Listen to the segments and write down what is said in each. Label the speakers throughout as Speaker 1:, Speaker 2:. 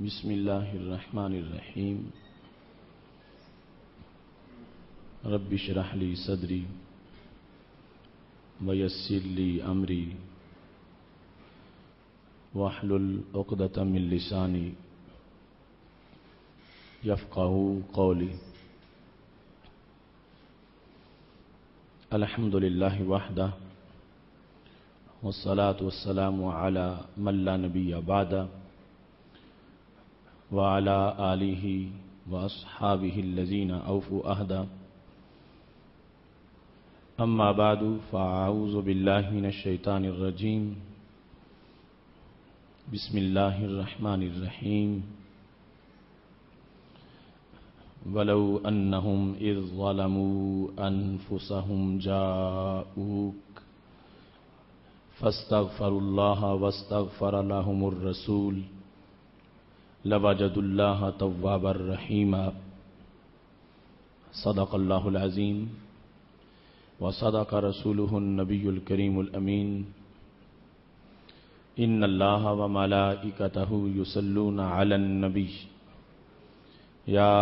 Speaker 1: بسم اللہ الرحمن الرحیم رب اشرح لی صدری ویسر لی امری واحلل عقدۃ من لسانی یفقہوا قولی. الحمد للہ وحدہ والصلاة والسلام علی من لا نبی بعدہ وعلى آلہ واصحابہ الذین اوفوا عہدہ. اما بعد فاعوذ باللہ من الشیطان الرجیم. بسم اللہ الرحمن الرحیم. ولو انہم اذ ظلموا انفسہم جاؤوک فاستغفروا اللہ واستغفر لهم الرسول لوجدوا اللہ توابا رحیما. صدق اللہ العظیم وصدق رسولہ النبی الکریم الامین. ان اللہ وملائکتہ یصلون علی النبی یا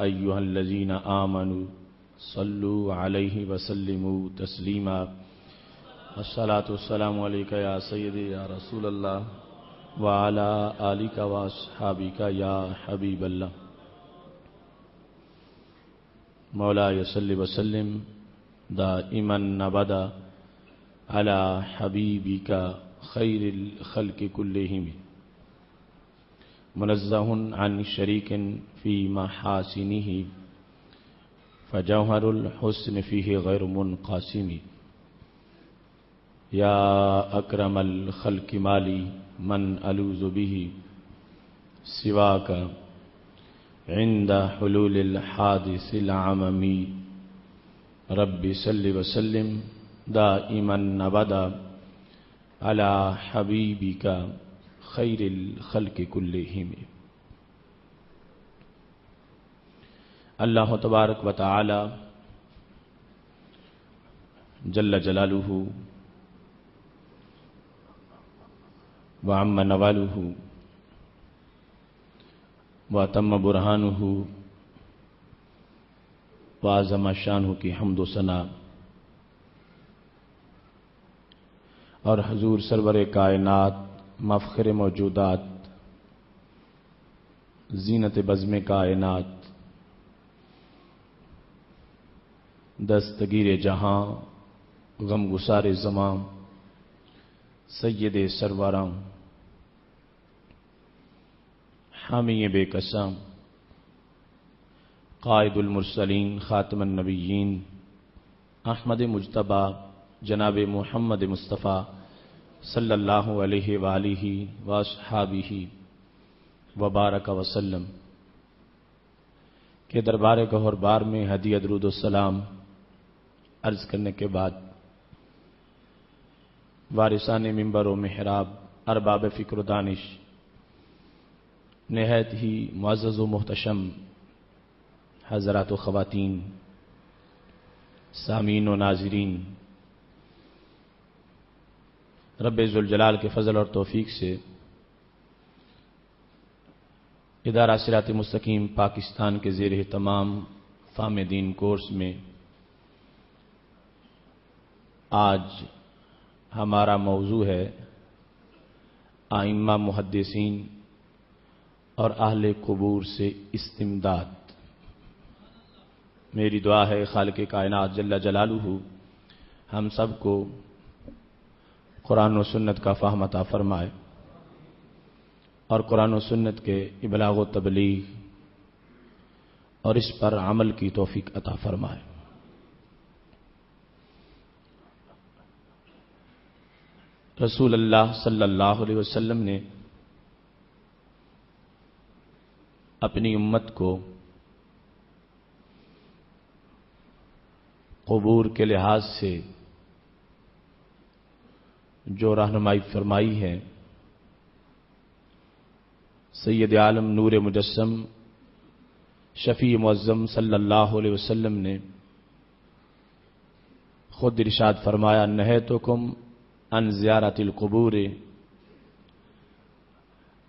Speaker 1: ایہا الذین آمنوا صلوا علیہ وسلموا تسلیما. الصلاۃ والسلام علیک یا سیدی یا رسول اللہ وعلی آلک واصحابک یا حبیب اللہ. مولاي صل وسلم دائما ابدا علی حبیبک خیر الخلق کلہم منزہ عن شریک فی محاسنہ فجوہر الحسن فیہ غیر منقاسم. یا اکرم الخلق مالی من الوذ به سواک عند حلول الحادث العممی. رب صل وسلم دائما ابدا علی حبیبک خیر الخلق کلہم. اللہ تبارک و تعالی جل جلالہ وعم نوالہ واتم برہانہ وعظم شانہ کی حمد و ثنا اور حضور سرور کائنات مفخر موجودات زینت بزم کائنات دستگیر جہاں غم گسار زماں سید سرواراں حامی بے قسم قائد المرسلین خاتم النبیین احمد مجتبی جناب محمد مصطفیٰ صلی اللہ علیہ وآلہ واصحابہ وبارک وسلم کے دربار گہر بار میں ہدیہ درود و سلام عرض کرنے کے بعد وارثان منبر و محراب ارباب فکر و دانش نہایت ہی معزز و محتشم حضرات و خواتین سامعین و ناظرین، رب ذوالجلال کے فضل اور توفیق سے ادارہ صراط مستقیم پاکستان کے زیر اہتمام فہم دین کورس میں آج ہمارا موضوع ہے ائمہ محدثین اور اہل قبور سے استمداد. میری دعا ہے خالق کائنات جل جلالہ ہم سب کو قرآن و سنت کا فہم عطا فرمائے اور قرآن و سنت کے ابلاغ و تبلیغ اور اس پر عمل کی توفیق عطا فرمائے. رسول اللہ صلی اللہ علیہ وسلم نے اپنی امت کو قبور کے لحاظ سے جو رہنمائی فرمائی ہے، سید عالم نور مجسم شفیع معظم صلی اللہ علیہ وسلم نے خود ارشاد فرمایا نہیتکم عن زیارت القبور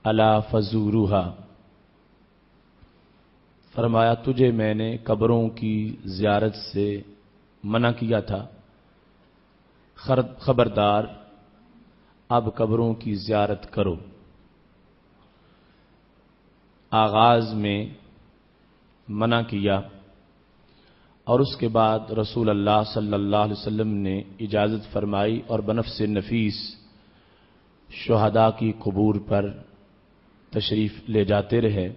Speaker 1: الا فزوروها فرمایا تجھے میں نے قبروں کی زیارت سے منع کیا تھا، خبردار اب قبروں کی زیارت کرو۔ آغاز میں منع کیا اور اس کے بعد رسول اللہ صلی اللہ علیہ وسلم نے اجازت فرمائی اور بنفس نفیس شہداء کی قبور پر تشریف لے جاتے رہے،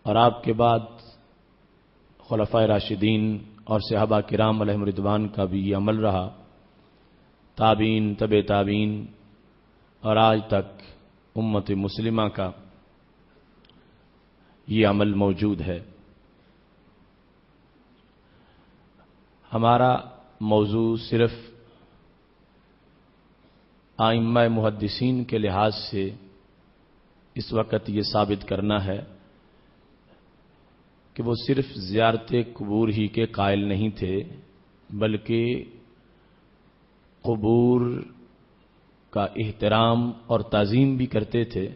Speaker 1: اور آپ کے بعد خلفائے راشدین اور صحابہ کرام علیہم رضوان کا بھی یہ عمل رہا، تابعین، تبع تابعین اور آج تک امت مسلمہ کا یہ عمل موجود ہے۔ ہمارا موضوع صرف ائمہ محدثین کے لحاظ سے اس وقت یہ ثابت کرنا ہے کہ وہ صرف زیارت قبور ہی کے قائل نہیں تھے، بلکہ قبور کا احترام اور تعظیم بھی کرتے تھے،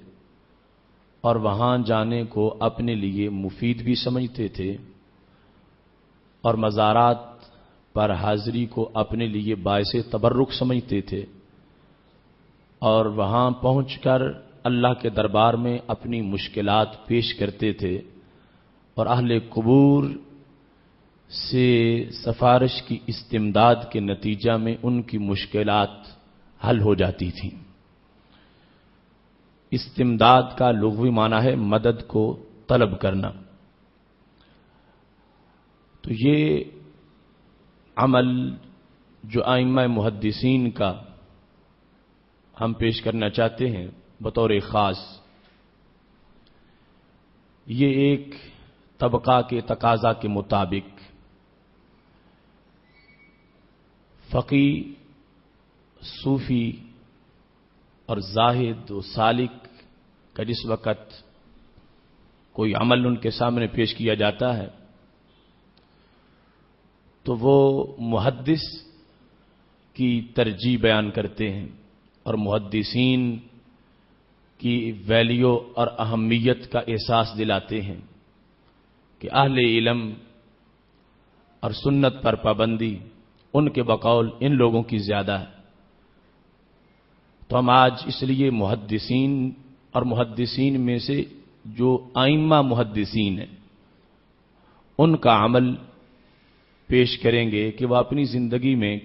Speaker 1: اور وہاں جانے کو اپنے لیے مفید بھی سمجھتے تھے، اور مزارات پر حاضری کو اپنے لیے باعث تبرک سمجھتے تھے، اور وہاں پہنچ کر اللہ کے دربار میں اپنی مشکلات پیش کرتے تھے، اور اہل قبور سے سفارش کی استمداد کے نتیجہ میں ان کی مشکلات حل ہو جاتی تھیں۔ استمداد کا لغوی معنی ہے مدد کو طلب کرنا۔ تو یہ عمل جو ائمہ محدثین کا ہم پیش کرنا چاہتے ہیں بطور خاص، یہ ایک طبقہ کے تقاضا کے مطابق فقی، صوفی اور زاہد و سالک کا جس وقت کوئی عمل ان کے سامنے پیش کیا جاتا ہے تو وہ محدث کی ترجیح بیان کرتے ہیں اور محدثین کی ویلیو اور اہمیت کا احساس دلاتے ہیں کہ اہل علم اور سنت پر پابندی ان کے بقول ان لوگوں کی زیادہ ہے۔ تو ہم آج اس لیے محدثین اور محدثین میں سے جو ائمہ محدثین ہیں ان کا عمل پیش کریں گے کہ وہ اپنی زندگی میں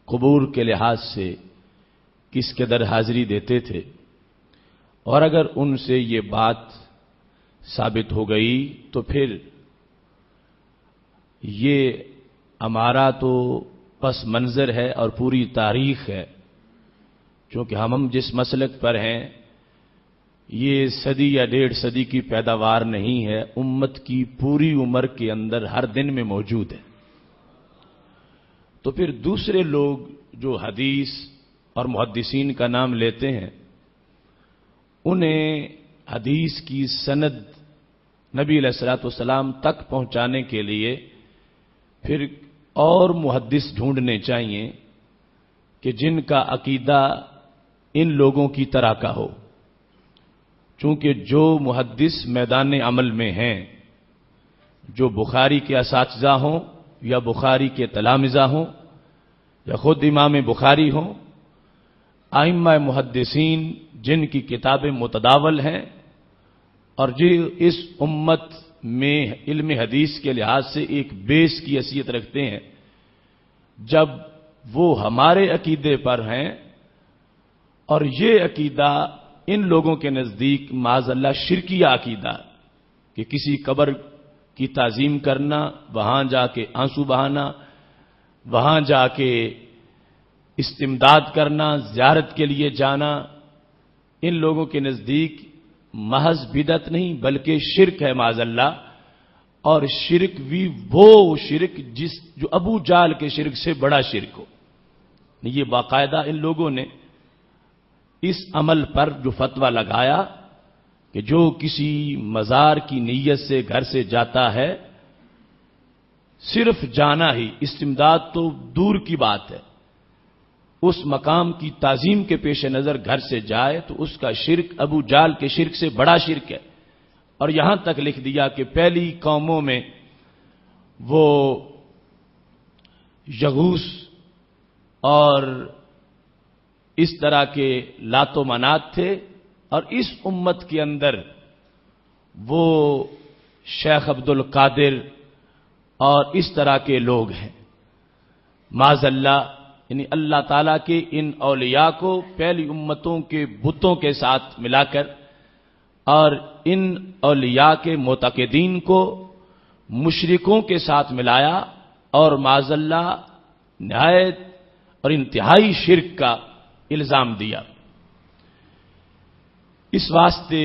Speaker 1: قبور کے لحاظ سے کس قدر حاضری دیتے تھے، اور اگر ان سے یہ بات ثابت ہو گئی تو پھر یہ ہمارا تو پس منظر ہے اور پوری تاریخ ہے، چونکہ ہم جس مسلک پر ہیں یہ صدی یا 1.5 صدی کی پیداوار نہیں ہے، امت کی پوری عمر کے اندر ہر دن میں موجود ہے۔ تو پھر دوسرے لوگ جو حدیث اور محدثین کا نام لیتے ہیں انہیں حدیث کی سند نبی علیہ الصلوۃ والسلام تک پہنچانے کے لیے پھر اور محدث ڈھونڈنے چاہیے کہ جن کا عقیدہ ان لوگوں کی طرح کا ہو، چونکہ جو محدث میدان عمل میں ہیں، جو بخاری کے اساتذہ ہوں یا بخاری کے تلامذہ ہوں یا خود امام بخاری ہوں، ائمہ محدثین جن کی کتابیں متداول ہیں اور جو اس امت میں علم حدیث کے لحاظ سے ایک بیس کی حیثیت رکھتے ہیں، جب وہ ہمارے عقیدے پر ہیں اور یہ عقیدہ ان لوگوں کے نزدیک معاذ اللہ شرکیہ عقیدہ کہ کسی قبر کی تعظیم کرنا، وہاں جا کے آنسو بہانا، وہاں جا کے استمداد کرنا، زیارت کے لیے جانا، ان لوگوں کے نزدیک محض بدعت نہیں بلکہ شرک ہے معاذ اللہ، اور شرک بھی وہ شرک جو ابو جہل کے شرک سے بڑا شرک ہو۔ یہ باقاعدہ ان لوگوں نے اس عمل پر جو فتویٰ لگایا کہ جو کسی مزار کی نیت سے گھر سے جاتا ہے، صرف جانا ہی، استمداد تو دور کی بات ہے، اس مقام کی تعظیم کے پیش نظر گھر سے جائے تو اس کا شرک ابو جہل کے شرک سے بڑا شرک ہے، اور یہاں تک لکھ دیا کہ پہلی قوموں میں وہ یغوث اور اس طرح کے لات و منات تھے، اور اس امت کے اندر وہ شیخ عبد القادر اور اس طرح کے لوگ ہیں۔ معاذ اللہ، یعنی اللہ تعالیٰ کے ان اولیاء کو پہلی امتوں کے بتوں کے ساتھ ملا کر اور ان اولیاء کے معتقدین کو مشرکوں کے ساتھ ملایا اور معاذ اللہ نہایت اور انتہائی شرک کا الزام دیا۔ اس واسطے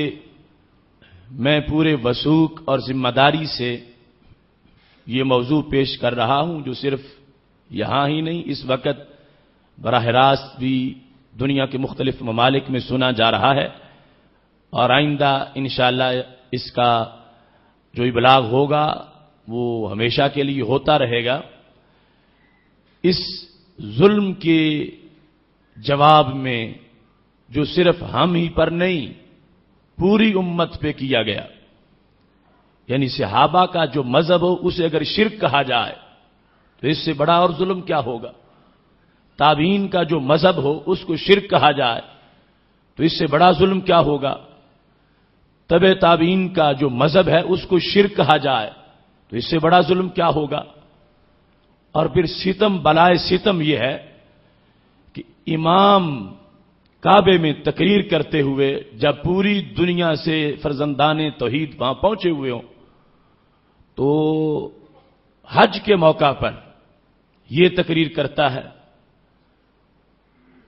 Speaker 1: میں پورے وثوق اور ذمہ داری سے یہ موضوع پیش کر رہا ہوں، جو صرف یہاں ہی نہیں، اس وقت براہ راست بھی دنیا کے مختلف ممالک میں سنا جا رہا ہے، اور آئندہ انشاءاللہ اس کا جو ابلاغ ہوگا وہ ہمیشہ کے لیے ہوتا رہے گا۔ اس ظلم کے جواب میں جو صرف ہم ہی پر نہیں پوری امت پہ کیا گیا، یعنی صحابہ کا جو مذہب ہو اسے اگر شرک کہا جائے تو اس سے بڑا اور ظلم کیا ہوگا؟ تابعین کا جو مذہب ہو اس کو شرک کہا جائے تو اس سے بڑا ظلم کیا ہوگا؟ تبع تابعین کا جو مذہب ہے اس کو شرک کہا جائے تو اس سے بڑا ظلم کیا ہوگا؟ اور پھر ستم بلائے ستم یہ ہے کہ امام کعبے میں تقریر کرتے ہوئے جب پوری دنیا سے فرزندان توحید وہاں پہنچے ہوئے ہوں تو حج کے موقع پر یہ تقریر کرتا ہے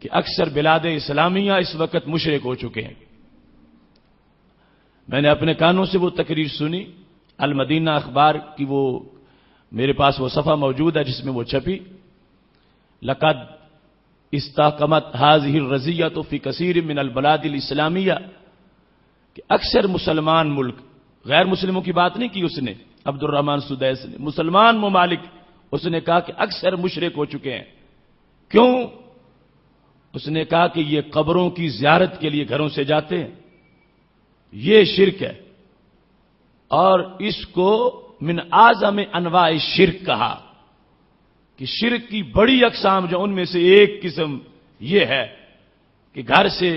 Speaker 1: کہ اکثر بلاد اسلامیہ اس وقت مشرک ہو چکے ہیں۔ میں نے اپنے کانوں سے وہ تقریر سنی، المدینہ اخبار کی، وہ میرے پاس وہ صفحہ موجود ہے جس میں وہ چھپی، لقد استحکمت هذه الرزیۃ فی کثیر من البلاد الاسلامیہ، کہ اکثر مسلمان ملک، غیر مسلموں کی بات نہیں کی اس نے، عبد الرحمن سدیس نے، مسلمان ممالک اس نے کہا کہ اکثر مشرک ہو چکے ہیں۔ کیوں؟ اس نے کہا کہ یہ قبروں کی زیارت کے لیے گھروں سے جاتے ہیں، یہ شرک ہے، اور اس کو من اعظم انواع شرک کہا کہ شرک کی بڑی اقسام جو ان میں سے ایک قسم یہ ہے کہ گھر سے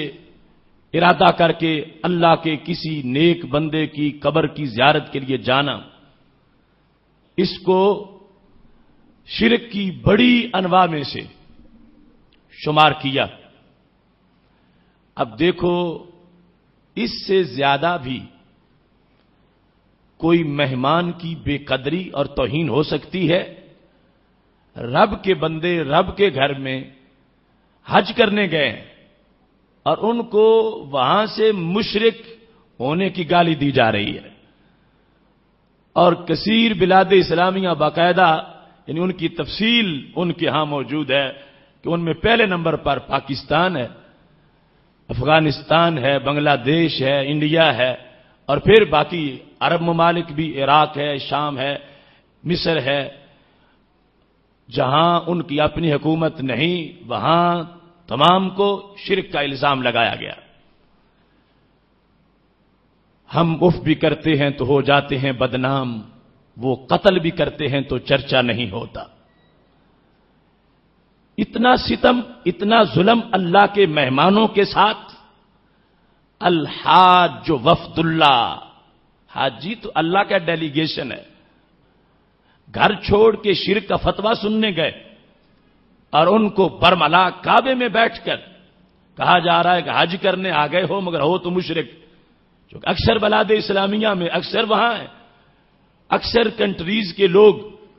Speaker 1: ارادہ کر کے اللہ کے کسی نیک بندے کی قبر کی زیارت کے لیے جانا، اس کو شرک کی بڑی انواع میں سے شمار کیا۔ اب دیکھو، اس سے زیادہ بھی کوئی مہمان کی بے قدری اور توہین ہو سکتی ہے؟ رب کے بندے رب کے گھر میں حج کرنے گئے ہیں اور ان کو وہاں سے مشرک ہونے کی گالی دی جا رہی ہے، اور کثیر بلاد اسلامیہ باقاعدہ، یعنی ان کی تفصیل ان کے ہاں موجود ہے کہ ان میں پہلے نمبر پر پاکستان ہے، افغانستان ہے، بنگلہ دیش ہے، انڈیا ہے، اور پھر باقی عرب ممالک بھی، عراق ہے، شام ہے، مصر ہے، جہاں ان کی اپنی حکومت نہیں وہاں تمام کو شرک کا الزام لگایا گیا۔ ہم اف بھی کرتے ہیں تو ہو جاتے ہیں بدنام، وہ قتل بھی کرتے ہیں تو چرچا نہیں ہوتا۔ اتنا ستم، اتنا ظلم اللہ کے مہمانوں کے ساتھ۔ الحاج وفد اللہ، حاجی تو اللہ کا ڈیلیگیشن ہے، گھر چھوڑ کے شرک کا فتویٰ سننے گئے اور ان کو برملا کعبے میں بیٹھ کر کہا جا رہا ہے کہ حج کرنے آ گئے ہو مگر ہو تو مشرک، جو اکثر بلاد اسلامیہ میں اکثر وہاں ہیں، اکثر کنٹریز کے لوگ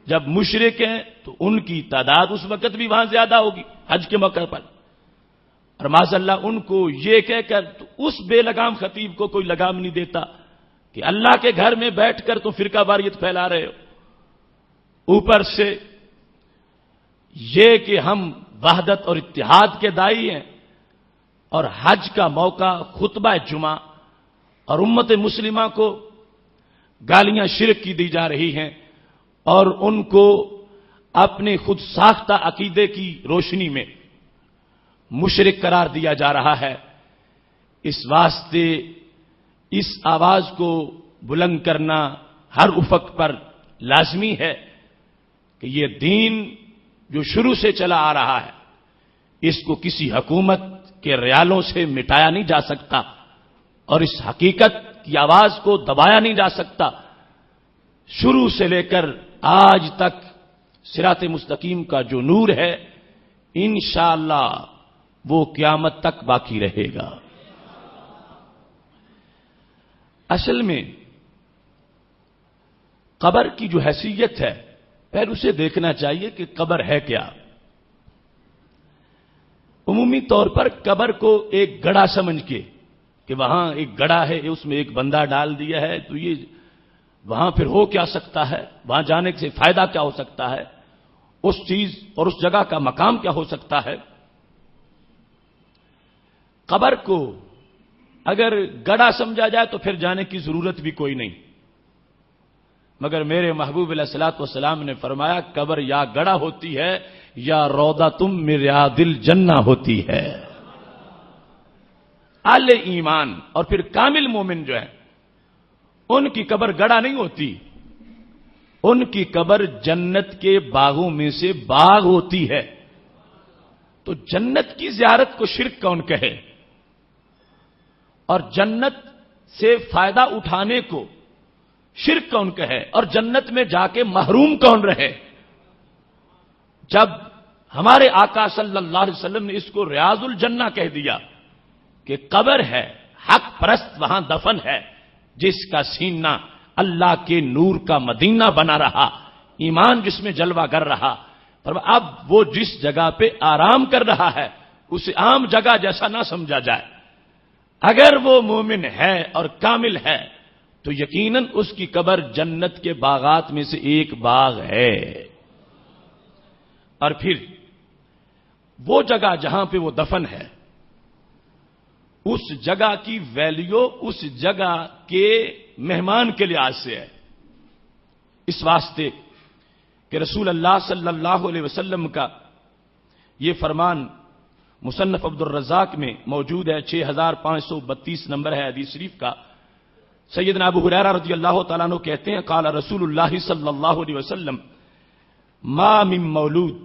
Speaker 1: جب مشرک ہیں تو ان کی تعداد اس وقت بھی وہاں زیادہ ہوگی حج کے موقع پر، اور معاذ اللہ ان کو یہ کہہ کر تو اس بے لگام خطیب کو کوئی لگام نہیں دیتا کہ اللہ کے گھر میں بیٹھ کر تو فرقہ واریت پھیلا رہے ہو، اوپر سے یہ کہ ہم وحدت اور اتحاد کے دائی ہیں، اور حج کا موقع، خطبہ جمعہ، اور امت مسلمہ کو گالیاں شرک کی دی جا رہی ہیں اور ان کو اپنے خود ساختہ عقیدے کی روشنی میں مشرک قرار دیا جا رہا ہے۔ اس واسطے اس آواز کو بلند کرنا ہر افق پر لازمی ہے کہ یہ دین جو شروع سے چلا آ رہا ہے اس کو کسی حکومت کے ریالوں سے مٹایا نہیں جا سکتا اور اس حقیقت کی آواز کو دبایا نہیں جا سکتا. شروع سے لے کر آج تک صراط مستقیم کا جو نور ہے انشاءاللہ وہ قیامت تک باقی رہے گا. اصل میں قبر کی جو حیثیت ہے پہلے اسے دیکھنا چاہیے کہ قبر ہے کیا. عمومی طور پر قبر کو ایک گڑھا سمجھ کے کہ وہاں ایک گڑھا ہے اس میں ایک بندہ ڈال دیا ہے تو یہ وہاں پھر ہو کیا سکتا ہے, وہاں جانے سے فائدہ کیا ہو سکتا ہے, اس چیز اور اس جگہ کا مقام کیا ہو سکتا ہے. قبر کو اگر گڑھا سمجھا جائے تو پھر جانے کی ضرورت بھی کوئی نہیں, مگر میرے محبوب علیہ الصلوۃ والسلام نے فرمایا قبر یا گڑھا ہوتی ہے یا روضۃ من ریاض الجنہ ہوتی ہے. اہل ایمان اور پھر کامل مومن جو ہے ان کی قبر گڑھا نہیں ہوتی, ان کی قبر جنت کے باغوں میں سے باغ ہوتی ہے. تو جنت کی زیارت کو شرک کون کہے اور جنت سے فائدہ اٹھانے کو شرک کون کہے اور جنت میں جا کے محروم کون رہے. جب ہمارے آقا صلی اللہ علیہ وسلم نے اس کو ریاض الجنہ کہہ دیا کہ قبر ہے, حق پرست وہاں دفن ہے جس کا سینہ اللہ کے نور کا مدینہ بنا رہا, ایمان جس میں جلوہ گر رہا, پر اب وہ جس جگہ پہ آرام کر رہا ہے اسے عام جگہ جیسا نہ سمجھا جائے. اگر وہ مومن ہے اور کامل ہے تو یقیناً اس کی قبر جنت کے باغات میں سے ایک باغ ہے. اور پھر وہ جگہ جہاں پہ وہ دفن ہے اس جگہ کی ویلیو اس جگہ کے مہمان کے لحاظ سے ہے. اس واسطے کہ رسول اللہ صلی اللہ علیہ وسلم کا یہ فرمان مصنف عبد الرزاق میں موجود ہے, 6532 نمبر ہے حدیث شریف کا. سیدنا ابو ہریرہ رضی اللہ تعالیٰ عنہ کہتے ہیں قال رسول اللہ صلی اللہ علیہ وسلم ما من مولود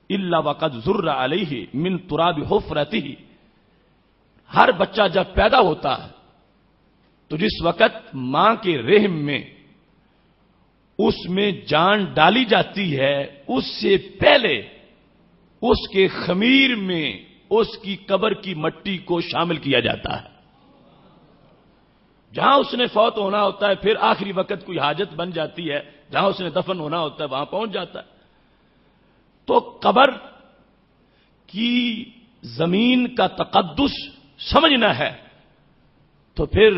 Speaker 1: الا وقد ذر علیہ من تراب حفرتہ. ہر بچہ جب پیدا ہوتا ہے تو جس وقت ماں کے رحم میں اس میں جان ڈالی جاتی ہے اس سے پہلے اس کے خمیر میں اس کی قبر کی مٹی کو شامل کیا جاتا ہے. جہاں اس نے فوت ہونا ہوتا ہے پھر آخری وقت کوئی حاجت بن جاتی ہے, جہاں اس نے دفن ہونا ہوتا ہے وہاں پہنچ جاتا ہے. تو قبر کی زمین کا تقدس سمجھنا ہے تو پھر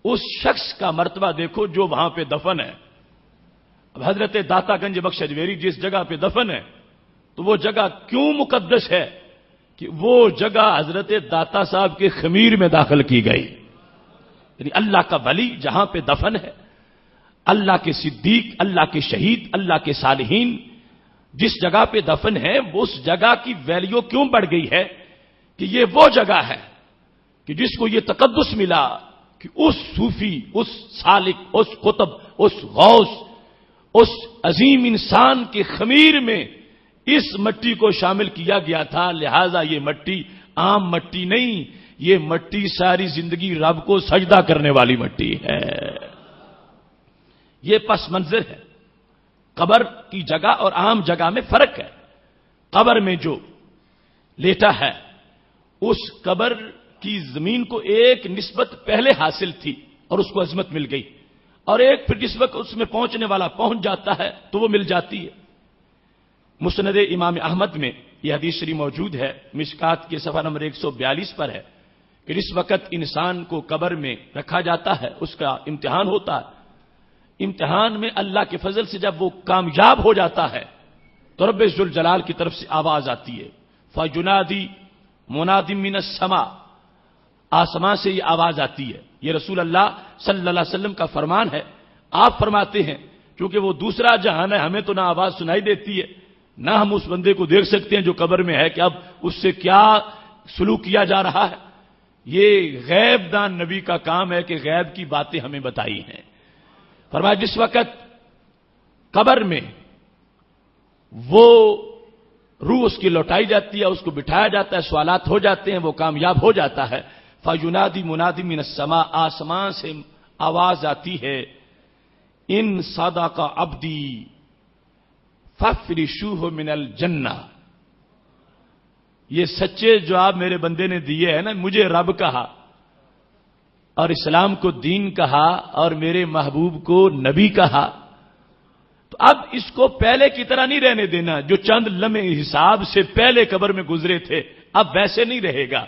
Speaker 1: اس شخص کا مرتبہ دیکھو جو وہاں پہ دفن ہے. اب حضرت داتا گنج بخش اجمیری جس جگہ پہ دفن ہے تو وہ جگہ کیوں مقدس ہے کہ وہ جگہ حضرت داتا صاحب کے خمیر میں داخل کی گئی. یعنی اللہ کا ولی جہاں پہ دفن ہے, اللہ کے صدیق, اللہ کے شہید, اللہ کے صالحین جس جگہ پہ دفن ہے اس جگہ کی ویلیو کیوں بڑھ گئی ہے کہ یہ وہ جگہ ہے کہ جس کو یہ تقدس ملا کہ اس صوفی, اس سالک, اس قطب, اس غوث, اس عظیم انسان کے خمیر میں اس مٹی کو شامل کیا گیا تھا. لہذا یہ مٹی عام مٹی نہیں, یہ مٹی ساری زندگی رب کو سجدہ کرنے والی مٹی ہے. یہ پس منظر ہے. قبر کی جگہ اور عام جگہ میں فرق ہے. قبر میں جو لیٹا ہے اس قبر کی زمین کو ایک نسبت پہلے حاصل تھی اور اس کو عظمت مل گئی, اور ایک پھر جس وقت اس میں پہنچنے والا پہنچ جاتا ہے تو وہ مل جاتی ہے. مسند امام احمد میں یہ حدیث شریف موجود ہے, مشکات کے صفحہ نمبر 142 پر ہے کہ جس وقت انسان کو قبر میں رکھا جاتا ہے اس کا امتحان ہوتا ہے. امتحان میں اللہ کے فضل سے جب وہ کامیاب ہو جاتا ہے تو رب ذوالجلال کی طرف سے آواز آتی ہے, فَيُنَادِي مُنَادٍ مِّنَ السَّمَاءِ, آسمان سے یہ آواز آتی ہے. یہ رسول اللہ صلی اللہ علیہ وسلم کا فرمان ہے. آپ فرماتے ہیں کیونکہ وہ دوسرا جہان ہے, ہمیں تو نہ آواز سنائی دیتی ہے نہ ہم اس بندے کو دیکھ سکتے ہیں جو قبر میں ہے کہ اب اس سے کیا سلوک کیا جا رہا ہے. یہ غیب دان نبی کا کام ہے کہ غیب کی باتیں ہمیں بتائی ہیں. فرمایا جس وقت قبر میں وہ روح اس کی لوٹائی جاتی ہے، اس کو بٹھایا جاتا ہے، سوالات ہو جاتے ہیں، وہ کامیاب ہو جاتا ہے. فَيُنَادِي مُنَادٍ مِّنَ السَّمَاءِ، آسمان سے آواز آتی ہے، ان صدق عبدی فَافْرِشُوهُ مِنَ الْجَنَّةِ. یہ سچے جواب میرے بندے نے دیے ہیں نا، مجھے رب کہا اور اسلام کو دین کہا اور میرے محبوب کو نبی کہا، تو اب اس کو پہلے کی طرح نہیں رہنے دینا جو چند لمحے حساب سے پہلے قبر میں گزرے تھے، اب ویسے نہیں رہے گا.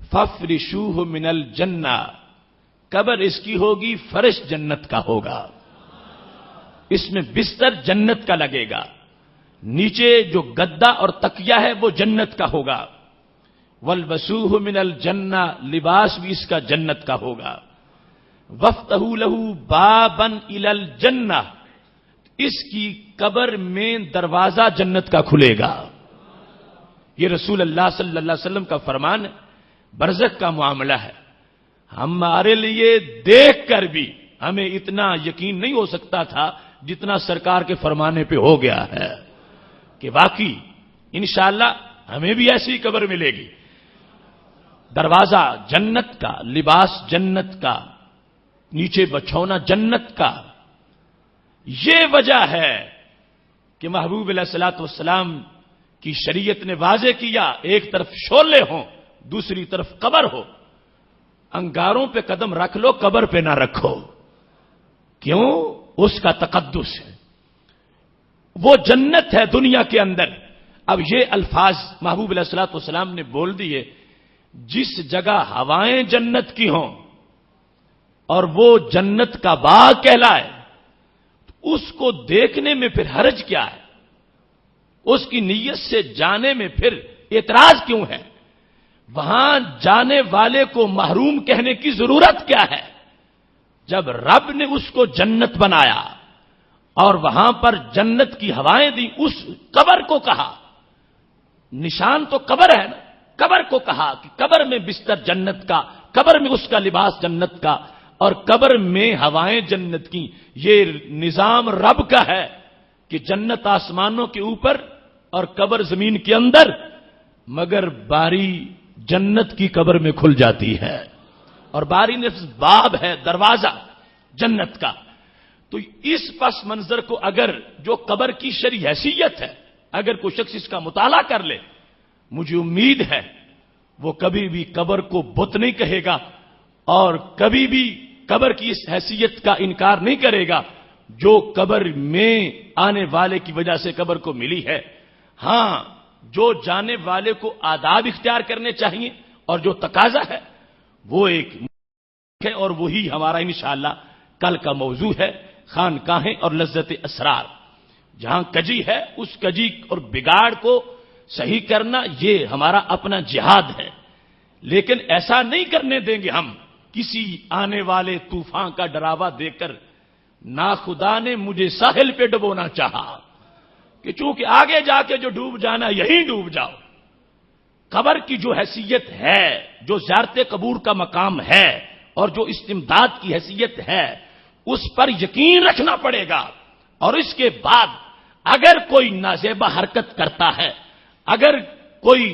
Speaker 1: فَافْرِشُوهُ مِنَ الْجَنَّةِ، قبر اس کی ہوگی فرش جنت کا ہوگا، اس میں بستر جنت کا لگے گا، نیچے جو گدا اور تکیہ ہے وہ جنت کا ہوگا. وَالْبَسُوهُ مِنَ الْجَنَّةِ، لباس بھی اس کا جنت کا ہوگا. وَافْتَحُوا لَهُ بَابًا إِلَى الْجَنَّةِ، اس کی قبر میں دروازہ جنت کا کھلے گا. یہ رسول اللہ صلی اللہ علیہ وسلم کا فرمان ہے، برزخ کا معاملہ ہے. ہمارے لیے دیکھ کر بھی ہمیں اتنا یقین نہیں ہو سکتا تھا جتنا سرکار کے فرمانے پہ ہو گیا ہے کہ واقعی انشاءاللہ ہمیں بھی ایسی قبر ملے گی. دروازہ جنت کا، لباس جنت کا، نیچے بچھونا جنت کا. یہ وجہ ہے کہ محبوب علیہ الصلوۃ والسلام کی شریعت نے واضح کیا، ایک طرف شعلے ہوں، دوسری طرف قبر ہو. انگاروں پہ قدم رکھ لو، قبر پہ نہ رکھو. کیوں؟ اس کا تقدس ہے، وہ جنت ہے دنیا کے اندر. اب یہ الفاظ محبوب علیہ الصلوۃ والسلام نے بول دیے، جس جگہ ہوائیں جنت کی ہوں اور وہ جنت کا باغ کہلائے، اس کو دیکھنے میں پھر حرج کیا ہے؟ اس کی نیت سے جانے میں پھر اعتراض کیوں ہے؟ وہاں جانے والے کو محروم کہنے کی ضرورت کیا ہے؟ جب رب نے اس کو جنت بنایا اور وہاں پر جنت کی ہوائیں دی، اس قبر کو کہا، نشان تو قبر ہے نا، قبر کو کہا کہ قبر میں بستر جنت کا، قبر میں اس کا لباس جنت کا، اور قبر میں ہوائیں جنت کی. یہ نظام رب کا ہے کہ جنت آسمانوں کے اوپر اور قبر زمین کے اندر، مگر باری جنت کی قبر میں کھل جاتی ہے، اور باری نفس باب ہے، دروازہ جنت کا. تو اس پس منظر کو اگر جو قبر کی شرعی حیثیت ہے، اگر کوئی شخص اس کا مطالعہ کر لے، مجھے امید ہے وہ کبھی بھی قبر کو بت نہیں کہے گا اور کبھی بھی قبر کی اس حیثیت کا انکار نہیں کرے گا جو قبر میں آنے والے کی وجہ سے قبر کو ملی ہے. ہاں، جو جانے والے کو آداب اختیار کرنے چاہیے اور جو تقاضا ہے وہ ایک ہے، اور وہی ہمارا انشاءاللہ کل کا موضوع ہے، خانقاہیں اور لذت اسرار. جہاں کجی ہے اس کجی اور بگاڑ کو صحیح کرنا یہ ہمارا اپنا جہاد ہے، لیکن ایسا نہیں کرنے دیں گے ہم کسی آنے والے طوفان کا ڈراوا دے کر. ناخدا نے مجھے ساحل پہ ڈبونا چاہا کہ چونکہ آگے جا کے جو ڈوب جانا یہیں ڈوب جاؤ. قبر کی جو حیثیت ہے، جو زیارت قبور کا مقام ہے اور جو استمداد کی حیثیت ہے، اس پر یقین رکھنا پڑے گا. اور اس کے بعد اگر کوئی نازیبہ حرکت کرتا ہے، اگر کوئی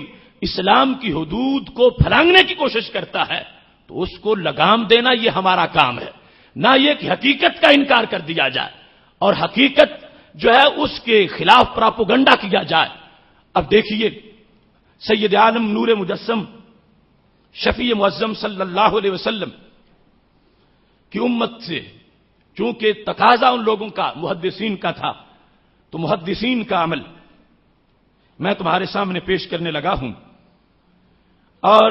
Speaker 1: اسلام کی حدود کو پھلانگنے کی کوشش کرتا ہے، تو اس کو لگام دینا یہ ہمارا کام ہے. نہ یہ کہ حقیقت کا انکار کر دیا جائے اور حقیقت جو ہے اس کے خلاف پراپوگنڈا کیا جائے. اب دیکھیے سید عالم نور مجسم شفیع معظم صلی اللہ علیہ وسلم کی امت سے چونکہ تقاضا ان لوگوں کا محدثین کا تھا، تو محدثین کا عمل میں تمہارے سامنے پیش کرنے لگا ہوں. اور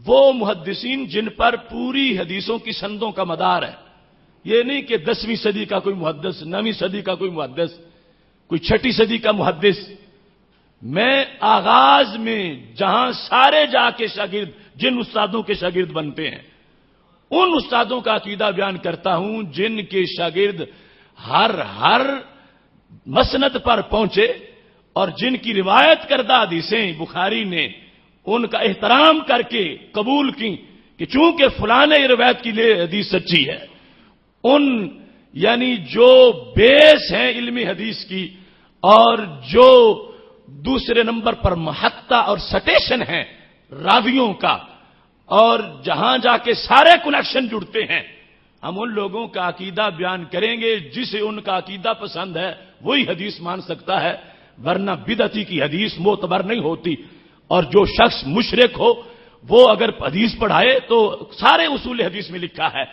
Speaker 1: وہ محدثین جن پر پوری حدیثوں کی سندوں کا مدار ہے، یہ نہیں کہ 10ویں صدی کا کوئی محدث، 9ویں صدی کا کوئی محدث، کوئی 6ٹھی صدی کا محدث. میں آغاز میں جہاں سارے جا کے شاگرد جن استادوں کے شاگرد بنتے ہیں، ان استادوں کا عقیدہ بیان کرتا ہوں جن کے شاگرد ہر مسند پر پہنچے اور جن کی روایت کردہ حدیثیں بخاری نے ان کا احترام کر کے قبول کی کہ چونکہ فلاں نے یہ روایت کی لیے حدیث سچی ہے. ان یعنی جو بیس ہیں علمی حدیث کی اور جو دوسرے نمبر پر محطہ اور سٹیشن ہے راویوں کا، اور جہاں جا کے سارے کنیکشن جڑتے ہیں، ہم ان لوگوں کا عقیدہ بیان کریں گے جسے ان کا عقیدہ پسند ہے وہی حدیث مان سکتا ہے، ورنہ بدعتی کی حدیث معتبر نہیں ہوتی. اور جو شخص مشرک ہو وہ اگر حدیث پڑھائے تو سارے اصول حدیث میں لکھا ہے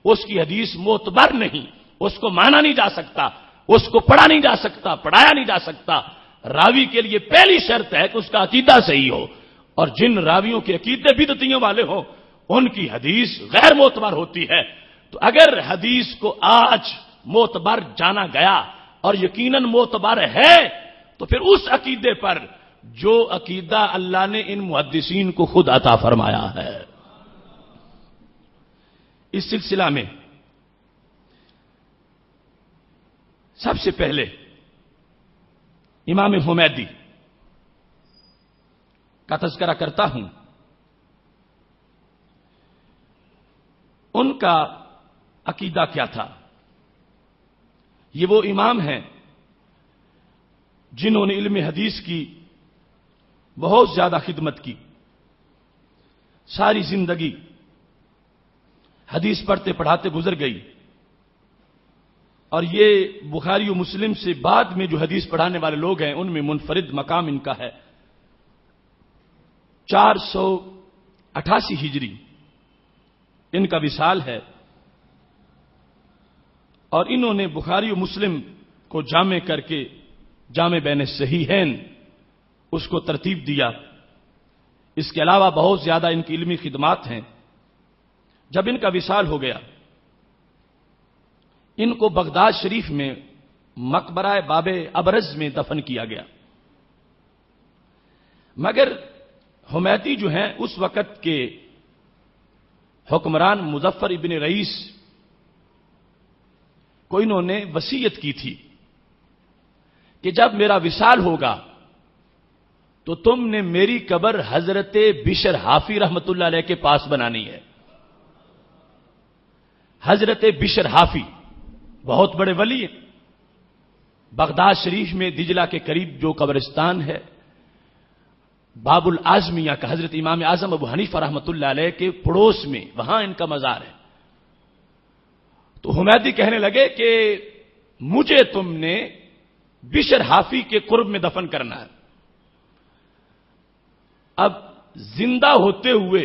Speaker 1: اس کی حدیث معتبر نہیں، اس کو مانا نہیں جا سکتا، اس کو پڑھا نہیں جا سکتا، پڑھایا نہیں جا سکتا. راوی کے لیے پہلی شرط ہے کہ اس کا عقیدہ صحیح ہو، اور جن راویوں کے عقیدے بدعتیوں والے ہوں ان کی حدیث غیر معتبر ہوتی ہے. تو اگر حدیث کو آج معتبر جانا گیا اور یقیناً معتبر ہے تو پھر اس عقیدے پر جو عقیدہ اللہ نے ان محدثین کو خود عطا فرمایا ہے. اس سلسلہ میں سب سے پہلے امام حمیدی کا تذکرہ کرتا ہوں. ان کا عقیدہ کیا تھا؟ یہ وہ امام ہیں جنہوں نے علم حدیث کی بہت زیادہ خدمت کی، ساری زندگی حدیث پڑھتے پڑھاتے گزر گئی، اور یہ بخاری و مسلم سے بعد میں جو حدیث پڑھانے والے لوگ ہیں ان میں منفرد مقام ان کا ہے. 488 ہجری ان کا وصال ہے، اور انہوں نے بخاری و مسلم کو جامع کر کے جامع بین الصحیحین اس کو ترتیب دیا. اس کے علاوہ بہت زیادہ ان کی علمی خدمات ہیں. جب ان کا وصال ہو گیا ان کو بغداد شریف میں مقبرہ باب ابرز میں دفن کیا گیا. مگر حمیدی جو ہیں اس وقت کے حکمران مظفر ابن رئیس کو انہوں نے وصیت کی تھی کہ جب میرا وصال ہوگا تو تم نے میری قبر حضرت بشر حافی رحمت اللہ علیہ کے پاس بنانی ہے. حضرت بشر حافی بہت بڑے ولی ہیں. بغداد شریف میں دجلہ کے قریب جو قبرستان ہے باب العظمیہ کا حضرت امام اعظم ابو حنیفہ رحمت اللہ علیہ کے پڑوس میں وہاں ان کا مزار ہے. تو حمیدی کہنے لگے کہ مجھے تم نے بشر حافی کے قرب میں دفن کرنا ہے. اب زندہ ہوتے ہوئے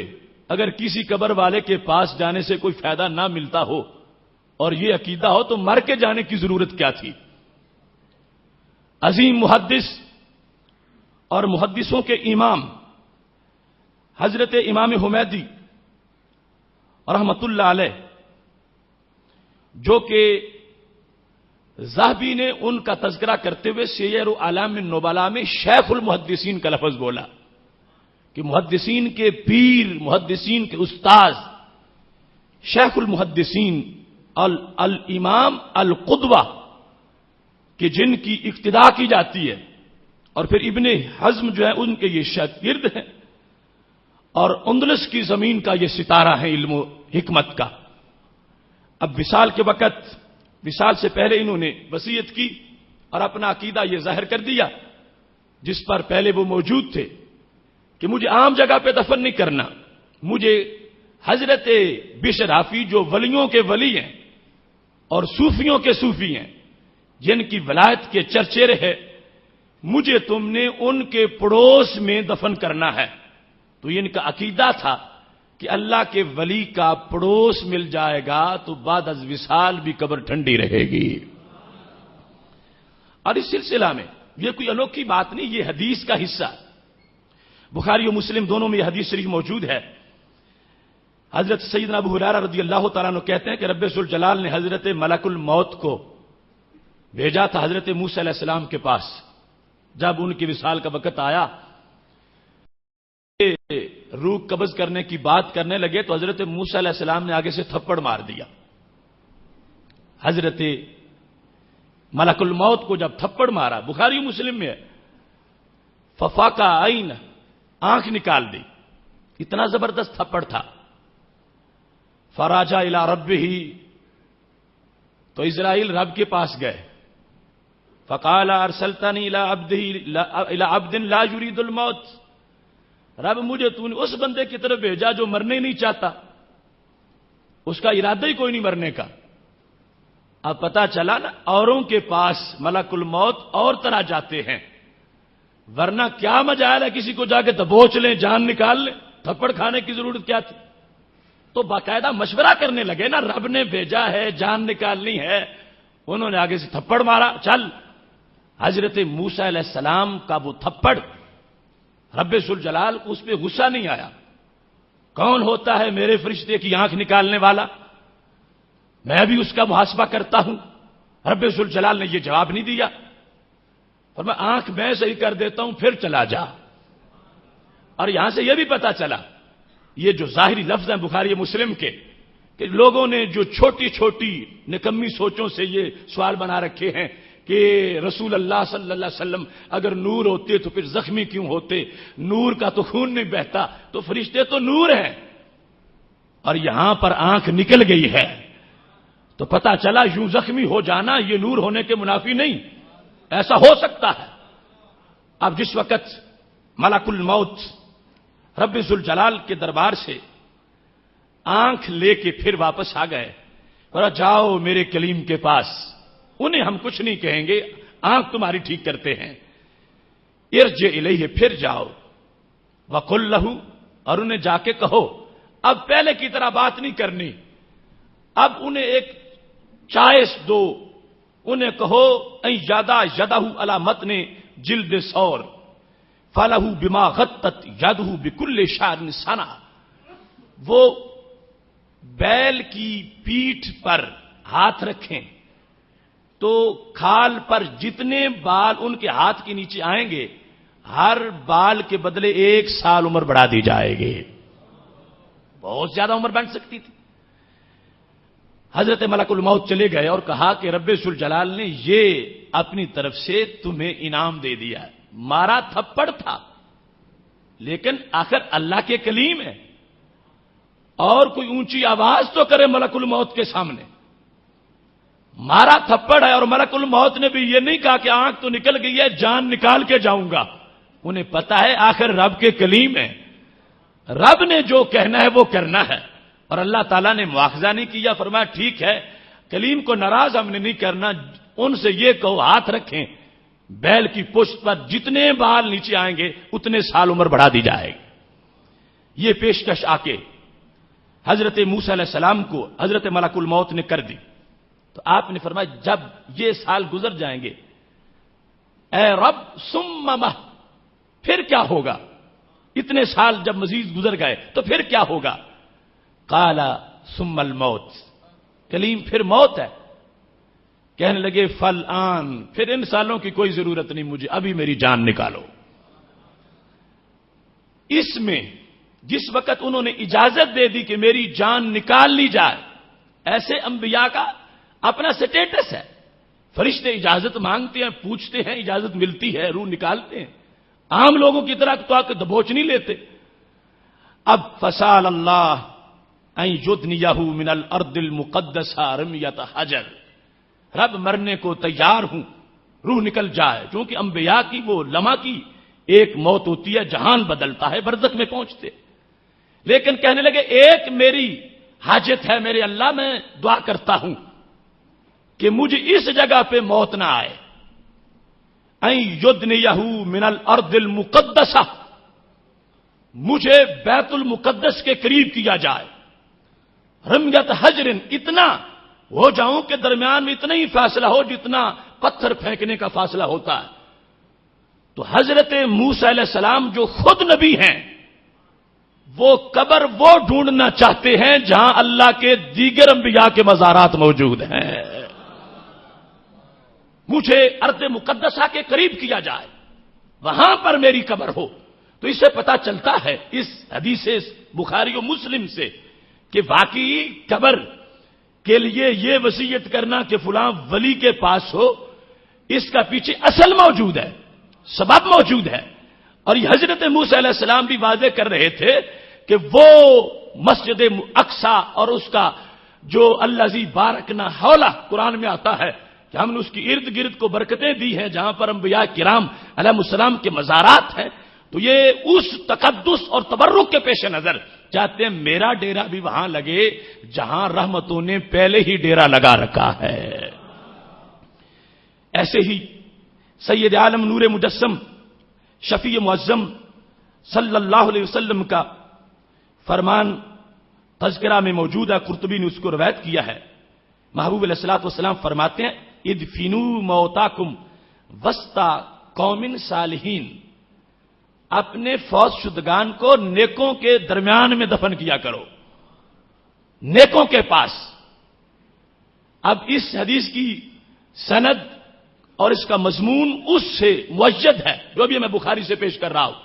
Speaker 1: اگر کسی قبر والے کے پاس جانے سے کوئی فائدہ نہ ملتا ہو اور یہ عقیدہ ہو تو مر کے جانے کی ضرورت کیا تھی؟ عظیم محدث اور محدثوں کے امام حضرت امام حمیدی رحمت اللہ علیہ، جو کہ ذہبی نے ان کا تذکرہ کرتے ہوئے سیر اعلام النبلاء میں شیخ المحدثین کا لفظ بولا کہ محدثین کے پیر، محدثین کے استاذ، شیخ المحدثین الامام القدوہ کہ جن کی اقتداء کی جاتی ہے. اور پھر ابن حزم جو ہے ان کے یہ شاگرد ہیں، اور اندلس کی زمین کا یہ ستارہ ہے علم و حکمت کا. اب وصال کے وقت، وصال سے پہلے انہوں نے وصیت کی اور اپنا عقیدہ یہ ظاہر کر دیا جس پر پہلے وہ موجود تھے کہ مجھے عام جگہ پہ دفن نہیں کرنا، مجھے حضرت بشر حافی جو ولیوں کے ولی ہیں اور صوفیوں کے صوفی ہیں جن کی ولایت کے چرچے رہے، مجھے تم نے ان کے پڑوس میں دفن کرنا ہے. تو یہ ان کا عقیدہ تھا کہ اللہ کے ولی کا پڑوس مل جائے گا تو بعد از وصال بھی قبر ٹھنڈی رہے گی. اور اس سلسلہ میں یہ کوئی انوکھی بات نہیں، یہ حدیث کا حصہ، بخاری و مسلم دونوں میں یہ حدیث شریف موجود ہے. حضرت سیدنا ابو ہریرہ رضی اللہ تعالیٰ عنہ کہتے ہیں کہ رب ذوالجلال نے حضرت ملک الموت کو بھیجا تھا حضرت موسیٰ علیہ السلام کے پاس. جب ان کی وصال کا وقت آیا، روح قبض کرنے کی بات کرنے لگے تو حضرت موسیٰ علیہ السلام نے آگے سے تھپڑ مار دیا. حضرت ملک الموت کو جب تھپڑ مارا، بخاری مسلم میں ففاقہ عین آنکھ نکال دی. اتنا زبردست تھپڑ تھا. فراجع الی ربہ، تو اسرائیل رب کے پاس گئے. فقال ارسلتنی الی عبد لا یرید الموت، رب مجھے تو نے اس بندے کی طرف بھیجا جو مرنے نہیں چاہتا، اس کا ارادہ ہی کوئی نہیں مرنے کا. اب پتا چلا نا اوروں کے پاس ملک الموت اور طرح جاتے ہیں، ورنہ کیا مجال ہے کسی کو جا کے دبوچ لیں، جان نکال لیں، تھپڑ کھانے کی ضرورت کیا تھی؟ تو باقاعدہ مشورہ کرنے لگے نا، رب نے بھیجا ہے، جان نکالنی ہے. انہوں نے آگے سے تھپڑ مارا. چل. حضرت موسیٰ علیہ السلام کا وہ تھپڑ، رب ذوالجلال کو اس پہ غصہ نہیں آیا. کون ہوتا ہے میرے فرشتے کی آنکھ نکالنے والا؟ میں بھی اس کا محاسبہ کرتا ہوں. رب ذوالجلال نے یہ جواب نہیں دیا، اور میں آنکھ میں صحیح کر دیتا ہوں، پھر چلا جا. اور یہاں سے یہ بھی پتا چلا، یہ جو ظاہری لفظ ہیں بخاری مسلم کے، کہ لوگوں نے جو چھوٹی چھوٹی نکمی سوچوں سے یہ سوال بنا رکھے ہیں کہ رسول اللہ صلی اللہ علیہ وسلم اگر نور ہوتے تو پھر زخمی کیوں ہوتے؟ نور کا تو خون نہیں بہتا، تو فرشتے تو نور ہیں. اور یہاں پر آنکھ نکل گئی ہے تو پتا چلا یوں زخمی ہو جانا یہ نور ہونے کے منافی نہیں، ایسا ہو سکتا ہے. اب جس وقت ملک الموت رب ذوالجلال کے دربار سے آنکھ لے کے پھر واپس آ گئے، اور جاؤ میرے کلیم کے پاس، انہیں ہم کچھ نہیں کہیں گے، آنکھ تمہاری ٹھیک کرتے ہیں. ارجع الیہ، پھر جاؤ. وقل لہ، اور انہیں جا کے کہو، اب پہلے کی طرح بات نہیں کرنی، اب انہیں ایک چائس دو. انہیں کہو ان یادا یدہ علی متن جلد ثور فلہ بما غطت یدہ بکل شعر سنا. وہ بیل کی پیٹھ پر ہاتھ رکھیں تو کھال پر جتنے بال ان کے ہاتھ کے نیچے آئیں گے، ہر بال کے بدلے 1 سال عمر بڑھا دی جائے گی. بہت زیادہ عمر بن سکتی تھی. حضرت ملک الموت چلے گئے اور کہا کہ رب ذوالجلال نے یہ اپنی طرف سے تمہیں انعام دے دیا. مارا تھپڑ تھا، لیکن آخر اللہ کے کلیم ہے، اور کوئی اونچی آواز تو کرے ملک الموت کے سامنے. مارا تھپڑ ہے، اور ملک الموت نے بھی یہ نہیں کہا کہ آنکھ تو نکل گئی ہے، جان نکال کے جاؤں گا. انہیں پتا ہے آخر رب کے کلیم ہے، رب نے جو کہنا ہے وہ کرنا ہے. اور اللہ تعالیٰ نے مواخذہ نہیں کیا، فرمایا ٹھیک ہے کلیم کو ناراض ہم نے نہیں کرنا، ان سے یہ کہو ہاتھ رکھیں، بیل کی پشت پر جتنے بال نیچے آئیں گے اتنے سال عمر بڑھا دی جائے گی. یہ پیشکش آ کے حضرت موسیٰ علیہ السلام کو حضرت ملک الموت نے کر دی. تو آپ نے فرمایا جب یہ سال گزر جائیں گے، اے رب ثم مہ، پھر کیا ہوگا؟ اتنے سال جب مزید گزر گئے تو پھر کیا ہوگا؟ قال ثم الموت، کلیم پھر موت ہے. کہنے لگے فالآن، پھر ان سالوں کی کوئی ضرورت نہیں مجھے، ابھی میری جان نکالو. اس میں جس وقت انہوں نے اجازت دے دی کہ میری جان نکال لی جائے، ایسے انبیاء کا اپنا سٹیٹس ہے. فرشتے اجازت مانگتے ہیں، پوچھتے ہیں، اجازت ملتی ہے، روح نکالتے ہیں. عام لوگوں کی طرح تو آ کے دبوچ نہیں لیتے. اب فسال اللہ ان یدنیہ من الارض المقدسہ رمیۃ حجر، رب مرنے کو تیار ہوں، روح نکل جائے. چونکہ انبیاء کی وہ لمحہ کی ایک موت ہوتی ہے، جہان بدلتا ہے، برزخ میں پہنچتے. لیکن کہنے لگے ایک میری حاجت ہے میرے اللہ، میں دعا کرتا ہوں کہ مجھے اس جگہ پہ موت نہ آئے. این یدنیہ من الارض المقدسہ، مجھے بیت المقدس کے قریب کیا جائے. رمیۃ حجر، اتنا ہو جاؤں کہ درمیان میں اتنا ہی فاصلہ ہو جتنا پتھر پھینکنے کا فاصلہ ہوتا ہے. تو حضرت موسیٰ علیہ السلام جو خود نبی ہیں، وہ قبر وہ ڈھونڈنا چاہتے ہیں جہاں اللہ کے دیگر انبیاء کے مزارات موجود ہیں. مجھے ارض مقدسہ کے قریب کیا جائے، وہاں پر میری قبر ہو. تو اس سے پتا چلتا ہے اس حدیث بخاری و مسلم سے کہ واقعی قبر کے لیے یہ وصیت کرنا کہ فلاں ولی کے پاس ہو، اس کا پیچھے اصل موجود ہے، سبب موجود ہے. اور یہ حضرت موسیٰ علیہ السلام بھی واضح کر رہے تھے کہ وہ مسجد اقصی اور اس کا جو الذی بارکنا حولہ قرآن میں آتا ہے کہ ہم نے اس کی ارد گرد کو برکتیں دی ہیں جہاں پر انبیاء کرام علیہ السلام کے مزارات ہیں، تو یہ اس تقدس اور تبرک کے پیش نظر چاہتے ہیں میرا ڈیرا بھی وہاں لگے جہاں رحمتوں نے پہلے ہی ڈیرا لگا رکھا ہے۔ ایسے ہی سید عالم نور مجسم شفیع معظم صلی اللہ علیہ وسلم کا فرمان تذکرہ میں موجود ہے، قرطبی نے اس کو روایت کیا ہے۔ محبوب علیہ الصلوۃ والسلام فرماتے ہیں ادفنوا موتاکم وسط قوم صالحین، اپنے فوت شدگان کو نیکوں کے درمیان میں دفن کیا کرو، نیکوں کے پاس۔ اب اس حدیث کی سند اور اس کا مضمون اس سے موجد ہے جو ابھی میں بخاری سے پیش کر رہا ہوں۔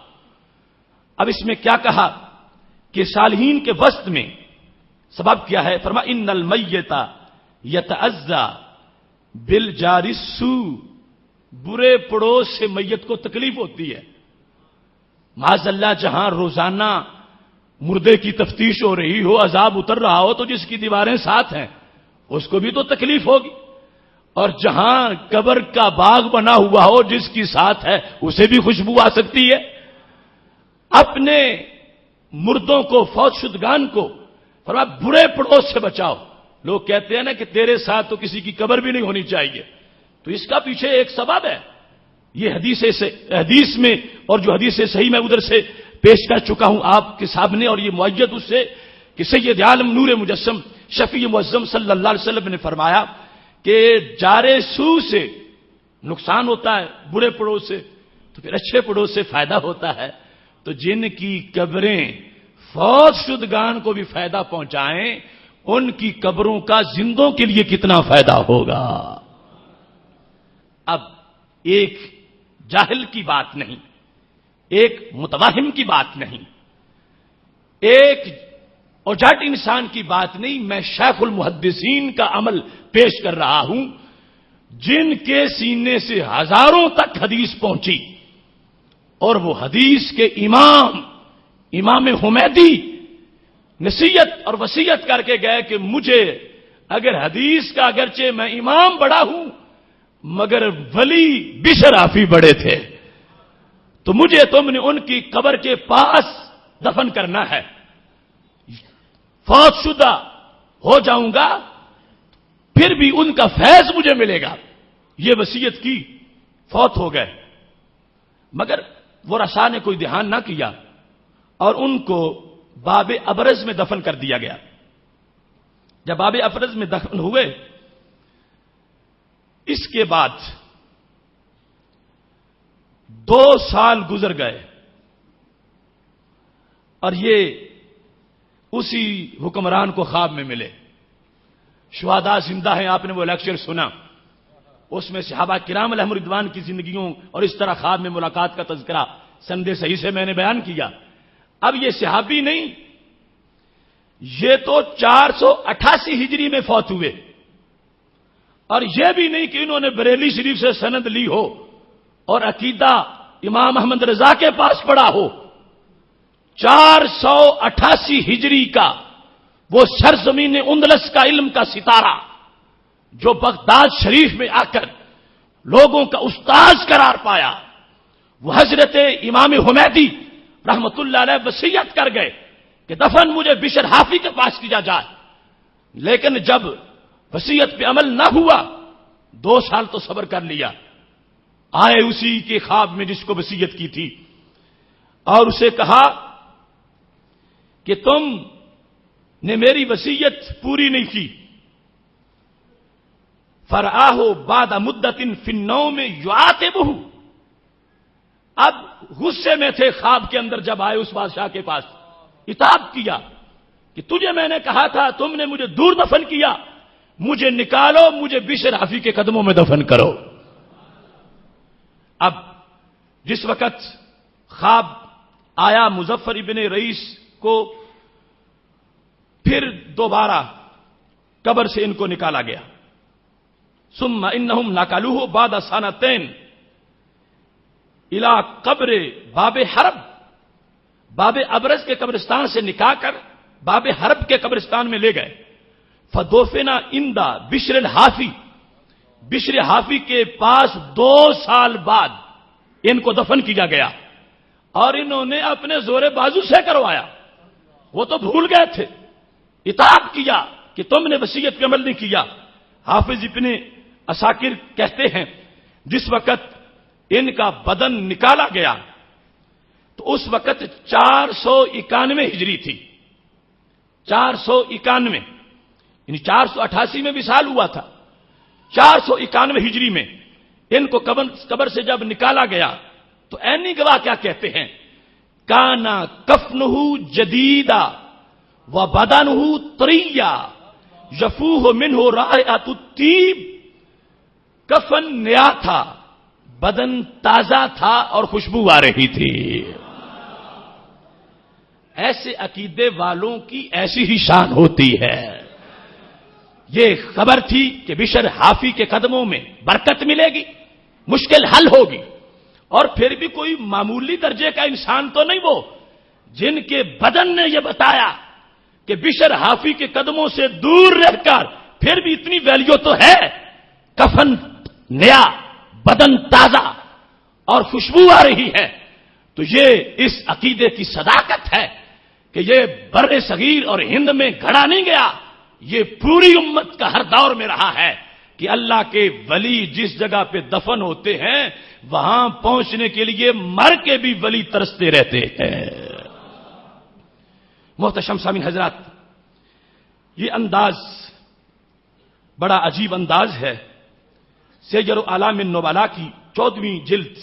Speaker 1: اب اس میں کیا کہا کہ صالحین کے وسط میں سبب کیا ہے؟ فرما ان المیت یتعزا بالجار السوء، برے پڑوس سے میت کو تکلیف ہوتی ہے۔ معاذ اللہ جہاں روزانہ مردے کی تفتیش ہو رہی ہو، عذاب اتر رہا ہو، تو جس کی دیواریں ساتھ ہیں اس کو بھی تو تکلیف ہوگی، اور جہاں قبر کا باغ بنا ہوا ہو جس کی ساتھ ہے اسے بھی خوشبو آ سکتی ہے۔ اپنے مردوں کو، فوت شدگان کو فرمایا برے پڑوس سے بچاؤ۔ لوگ کہتے ہیں نا کہ تیرے ساتھ تو کسی کی قبر بھی نہیں ہونی چاہیے، تو اس کا پیچھے ایک سبب ہے۔ یہ حدیث میں، اور جو حدیث صحیح میں ادھر سے پیش کر چکا ہوں آپ کے سامنے، اور یہ معید اس سے کہ سید عالم نور مجسم شفیع معظم صلی اللہ علیہ وسلم نے فرمایا کہ جارے سو سے نقصان ہوتا ہے برے پڑوس سے، تو پھر اچھے پڑوس سے فائدہ ہوتا ہے۔ تو جن کی قبریں فوت شدگان کو بھی فائدہ پہنچائیں، ان کی قبروں کا زندوں کے لیے کتنا فائدہ ہوگا۔ اب ایک جاہل کی بات نہیں، ایک متوہم کی بات نہیں، ایک اوجھٹ انسان کی بات نہیں، میں شیخ المحدثین کا عمل پیش کر رہا ہوں، جن کے سینے سے ہزاروں تک حدیث پہنچی، اور وہ حدیث کے امام حمیدی نصیحت اور وصیت کر کے گئے کہ مجھے اگر حدیث کا اگرچہ میں امام بڑا ہوں مگر ولی بشر حافی بڑے تھے، تو مجھے تم نے ان کی قبر کے پاس دفن کرنا ہے، فوت شدہ ہو جاؤں گا پھر بھی ان کا فیض مجھے ملے گا، یہ وصیت کی، فوت ہو گئے۔ مگر وہ رسا نے کوئی دھیان نہ کیا اور ان کو باب ابرز میں دفن کر دیا گیا۔ جب باب ابرز میں دفن ہوئے، اس کے بعد 2 سال گزر گئے اور یہ اسی حکمران کو خواب میں ملے۔ شہداء زندہ ہیں، آپ نے وہ لیکچر سنا، اس میں صحابہ کرام علیہم رضوان کی زندگیوں اور اس طرح خواب میں ملاقات کا تذکرہ سند صحیح سے میں نے بیان کیا۔ اب یہ صحابی نہیں، یہ تو 488 ہجری میں فوت ہوئے، اور یہ بھی نہیں کہ انہوں نے بریلی شریف سے سند لی ہو اور عقیدہ امام احمد رضا کے پاس پڑھا ہو۔ 488 ہجری کا وہ سرزمین اندلس کا علم کا ستارہ جو بغداد شریف میں آ کر لوگوں کا استاذ قرار پایا، وہ حضرت امام حمیدی رحمت اللہ علیہ وصیت کر گئے کہ دفن مجھے بشر حافی کے پاس کیا جائے، لیکن جب وصیت پہ عمل نہ ہوا 2 سال تو صبر کر لیا، آئے اسی کے خواب میں جس کو وصیت کی تھی اور اسے کہا کہ تم نے میری وصیت پوری نہیں کی۔ فرآہ بعد مدت فی النوم یعاتبہ، اب غصے میں تھے خواب کے اندر جب آئے اس بادشاہ کے پاس، عتاب کیا کہ تجھے میں نے کہا تھا، تم نے مجھے دور دفن کیا، مجھے نکالو، مجھے بشر حافی کے قدموں میں دفن کرو۔ اب جس وقت خواب آیا مظفر ابن رئیس کو، پھر دوبارہ قبر سے ان کو نکالا گیا۔ ثم انہم نکالوہ بعد سنتین،
Speaker 2: الا قبر باب حرب، باب ابرز کے قبرستان سے نکال کر باب حرب کے قبرستان میں لے گئے. فدوفنا اندا بشر الحافی، بشر حافی کے پاس 2 سال بعد ان کو دفن کیا گیا، اور انہوں نے اپنے زور بازو سے کروایا. وہ تو بھول گئے تھے، اطاعت کیا کہ تم نے وصیت پہ عمل نہیں کیا. حافظ ابن عساکر کہتے ہیں جس وقت ان کا بدن نکالا گیا تو اس وقت 491 ہجری تھی. 491 یعنی 488 میں وصال ہوا تھا. 491 ہجری میں ان کو قبر سے جب نکالا گیا تو عینی گواہ کیا کہتے ہیں، کانا کفنہ جدیدا و بدنہ طریا یفوہ منہ رائحۃ الطیب. کفن نیا تھا، بدن تازہ تھا اور خوشبو آ رہی تھی. ایسے عقیدے والوں کی ایسی ہی شان ہوتی ہے. یہ خبر تھی کہ بشر حافی کے قدموں میں برکت ملے گی، مشکل حل ہوگی. اور پھر بھی کوئی معمولی درجے کا انسان تو نہیں وہ، جن کے بدن نے یہ بتایا کہ بشر حافی کے قدموں سے دور رہ کر پھر بھی اتنی ویلیو تو ہے. کفن نیا، بدن تازہ اور خوشبو آ رہی ہے. تو یہ اس عقیدے کی صداقت ہے کہ یہ بر صغیر اور ہند میں گھڑا نہیں گیا، یہ پوری امت کا ہر دور میں رہا ہے کہ اللہ کے ولی جس جگہ پہ دفن ہوتے ہیں وہاں پہنچنے کے لیے مر کے بھی ولی ترستے رہتے ہیں. محتشم سامعین حضرات، یہ انداز بڑا عجیب انداز ہے. سیر اعلام النبلاء کی 14ویں جلد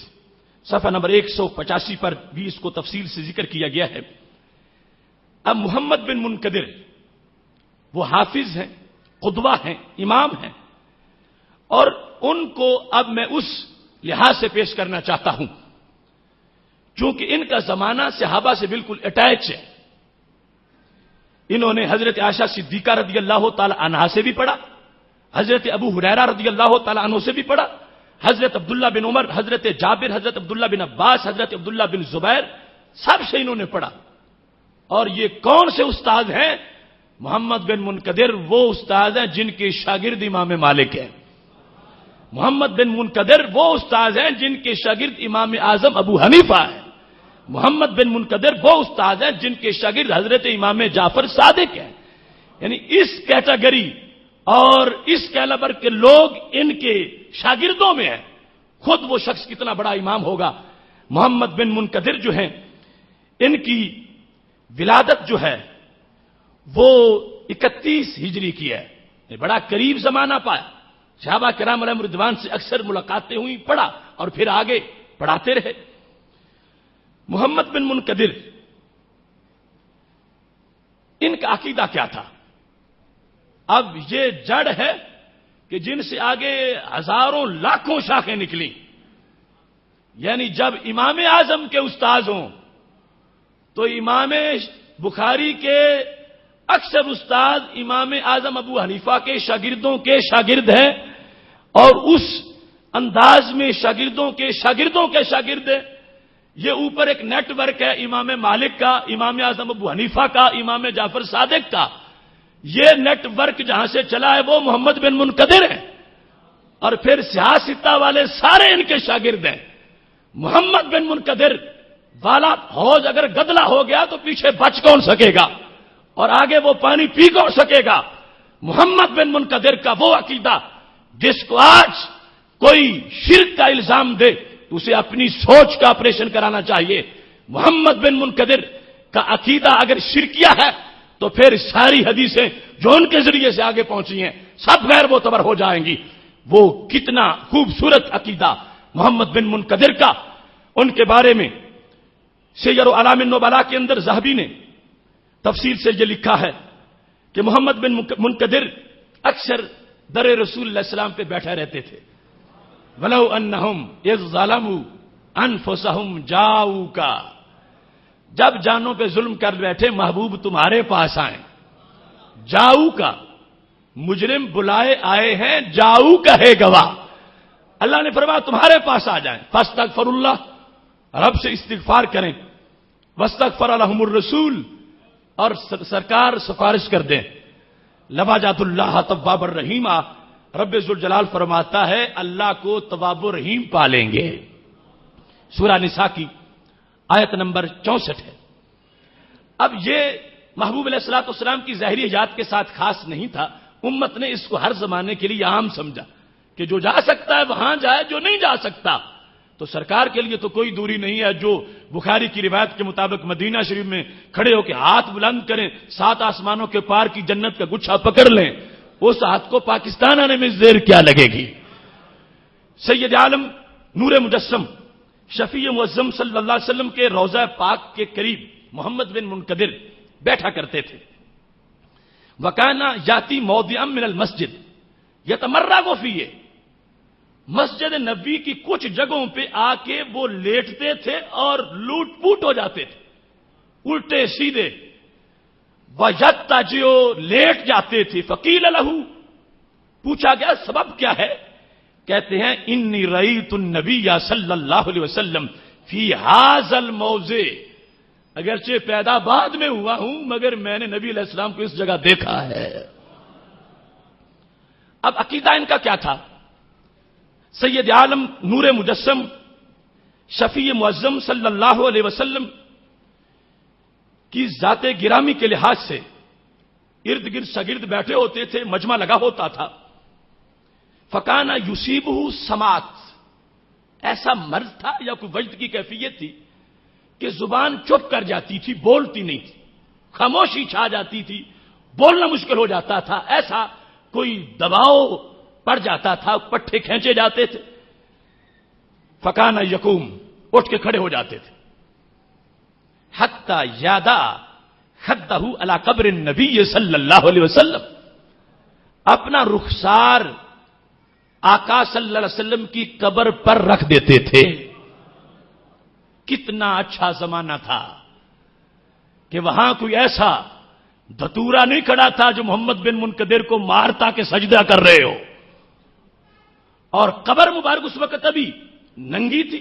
Speaker 2: صفحہ نمبر 185 پر بھی اس کو تفصیل سے ذکر کیا گیا ہے. اب محمد بن منکدر وہ حافظ ہیں، قدوہ ہیں، امام ہیں، اور ان کو اب میں اس لحاظ سے پیش کرنا چاہتا ہوں چونکہ ان کا زمانہ صحابہ سے بالکل اٹیچ ہے. انہوں نے حضرت عائشہ صدیقہ رضی اللہ تعالی عنہا سے بھی پڑھا، حضرت ابو ہریرہ رضی اللہ تعالی عنہ سے بھی پڑھا، حضرت عبداللہ بن عمر، حضرت جابر، حضرت عبداللہ بن عباس، حضرت عبداللہ بن زبیر، سب سے انہوں نے پڑھا. اور یہ کون سے استاد ہیں؟ محمد بن منکدر وہ استاد ہیں جن کے شاگرد امام مالک ہیں. محمد بن منکدر وہ استاد ہیں جن کے شاگرد امام اعظم ابو حنیفہ ہیں. محمد بن منکدر وہ استاد ہیں جن کے شاگرد حضرت امام جعفر صادق ہیں. یعنی اس کیٹیگری اور اس کیلیبر کے لوگ ان کے شاگردوں میں ہیں. خود وہ شخص کتنا بڑا امام ہوگا. محمد بن منکدر جو ہیں ان کی ولادت جو ہے وہ 31 ہجری کی ہے. بڑا قریب زمانہ پایا. صحابہ کرام علیہم رضوان سے اکثر ملاقاتیں ہوئی، پڑھا اور پھر آگے پڑھاتے رہے. محمد بن منکدر ان کا عقیدہ کیا تھا؟ اب یہ جڑ ہے کہ جن سے آگے ہزاروں لاکھوں شاخیں نکلیں. یعنی جب امام اعظم کے استاد ہوں تو امام بخاری کے اکثر استاد امام اعظم ابو حنیفہ کے شاگردوں کے شاگرد ہیں، اور اس انداز میں شاگردوں کے شاگردوں کے شاگرد ہیں. یہ اوپر ایک نیٹ ورک ہے امام مالک کا، امام اعظم ابو حنیفہ کا، امام جعفر صادق کا. یہ نیٹ ورک جہاں سے چلا ہے وہ محمد بن منکدر ہے، اور پھر سیاستہ والے سارے ان کے شاگرد ہیں. محمد بن منکدر والا حوض اگر گدلا ہو گیا تو پیچھے بچ کون سکے گا اور آگے وہ پانی پی کون سکے گا؟ محمد بن منکدر کا وہ عقیدہ جس کو آج کوئی شرک کا الزام دے تو اسے اپنی سوچ کا آپریشن کرانا چاہیے. محمد بن منکدر کا عقیدہ اگر شرکیہ ہے تو پھر ساری حدیثیں جو ان کے ذریعے سے آگے پہنچی ہیں سب غیر معتبر ہو جائیں گی. وہ کتنا خوبصورت عقیدہ محمد بن منکدر کا. ان کے بارے میں سیر اعلام النبلاء کے اندر ذہبی نے تفصیل سے یہ لکھا ہے کہ محمد بن منکدر اکثر در رسول اللہ علیہ السلام پہ بیٹھے رہتے تھے. وَلَوْ أَنَّهُمْ إِذْ ظَلَمُوا أَنفُسَهُمْ جَاءُوكَ، جب جانوں پہ ظلم کر بیٹھے محبوب تمہارے پاس آئیں. جاؤ کا مجرم بلائے آئے ہیں، جاؤ کا ہے گواہ. اللہ نے فرمایا تمہارے پاس آ جائیں. فاستغفر اللہ رب سے استغفار کریں، واستغفر لهم الرسول، اور سرکار سفارش کر دیں، لوجد اللہ تواب الرحیم، رب ذوالجلال فرماتا ہے اللہ کو تواب و رحیم پالیں گے۔ سورہ نساء کی آیت نمبر 64 ہے۔ اب یہ محبوب علیہ الصلوۃ والسلام کی ظاہری حیات کے ساتھ خاص نہیں تھا، امت نے اس کو ہر زمانے کے لیے عام سمجھا کہ جو جا سکتا ہے وہاں جائے، جو نہیں جا سکتا تو سرکار کے لیے تو کوئی دوری نہیں ہے، جو بخاری کی روایت کے مطابق مدینہ شریف میں کھڑے ہو کے ہاتھ بلند کریں، 7 آسمانوں کے پار کی جنت کا گچھا پکڑ لیں، اس ہاتھ کو پاکستان آنے میں دیر کیا لگے گی؟ سید عالم نور مجسم شفیع معظم صلی اللہ علیہ وسلم کے روضہ پاک کے قریب محمد بن منقدر بیٹھا کرتے تھے۔ وکانا یاتی موضعا من المسجد یتمرغ فیہ، مسجد نبی کی کچھ جگہوں پہ آ کے وہ لیٹتے تھے اور لوٹ پوٹ ہو جاتے تھے، الٹے سیدھے، وَيَتَّجِعُ لیٹ جاتے تھے۔ فَقِيلَ لَهُ، پوچھا گیا سبب کیا ہے؟ کہتے ہیں انی رأیت النبی صلی اللہ علیہ وسلم فی ھذا الموضع، اگرچہ پیدا بعد میں ہوا ہوں مگر میں نے نبی علیہ السلام کو اس جگہ دیکھا ہے۔ اب عقیدہ ان کا کیا تھا؟ سید عالم نور مجسم شفیع معظم صلی اللہ علیہ وسلم کی ذات گرامی کے لحاظ سے ارد گرد شاگرد بیٹھے ہوتے تھے، مجمع لگا ہوتا تھا۔ فکانہ یصیبہ سماعت، ایسا مرض تھا یا کوئی وجد کی کیفیت تھی کہ زبان چپ کر جاتی تھی، بولتی نہیں تھی، خاموشی چھا جاتی تھی، بولنا مشکل ہو جاتا تھا، ایسا کوئی دباؤ پڑ جاتا تھا، پٹھے کھینچے جاتے تھے۔ فکانہ یقوم، اٹھ کے کھڑے ہو جاتے تھے۔ حتی یادا خدہ علی قبر النبی صلی اللہ علیہ وسلم، اپنا رخسار آقا صلی اللہ علیہ وسلم کی قبر پر رکھ دیتے تھے۔ کتنا اچھا زمانہ تھا کہ وہاں کوئی ایسا دھتورا نہیں کھڑا تھا جو محمد بن منقدر کو مارتا کہ سجدہ کر رہے ہو، اور قبر مبارک اس وقت ابھی ننگی تھی۔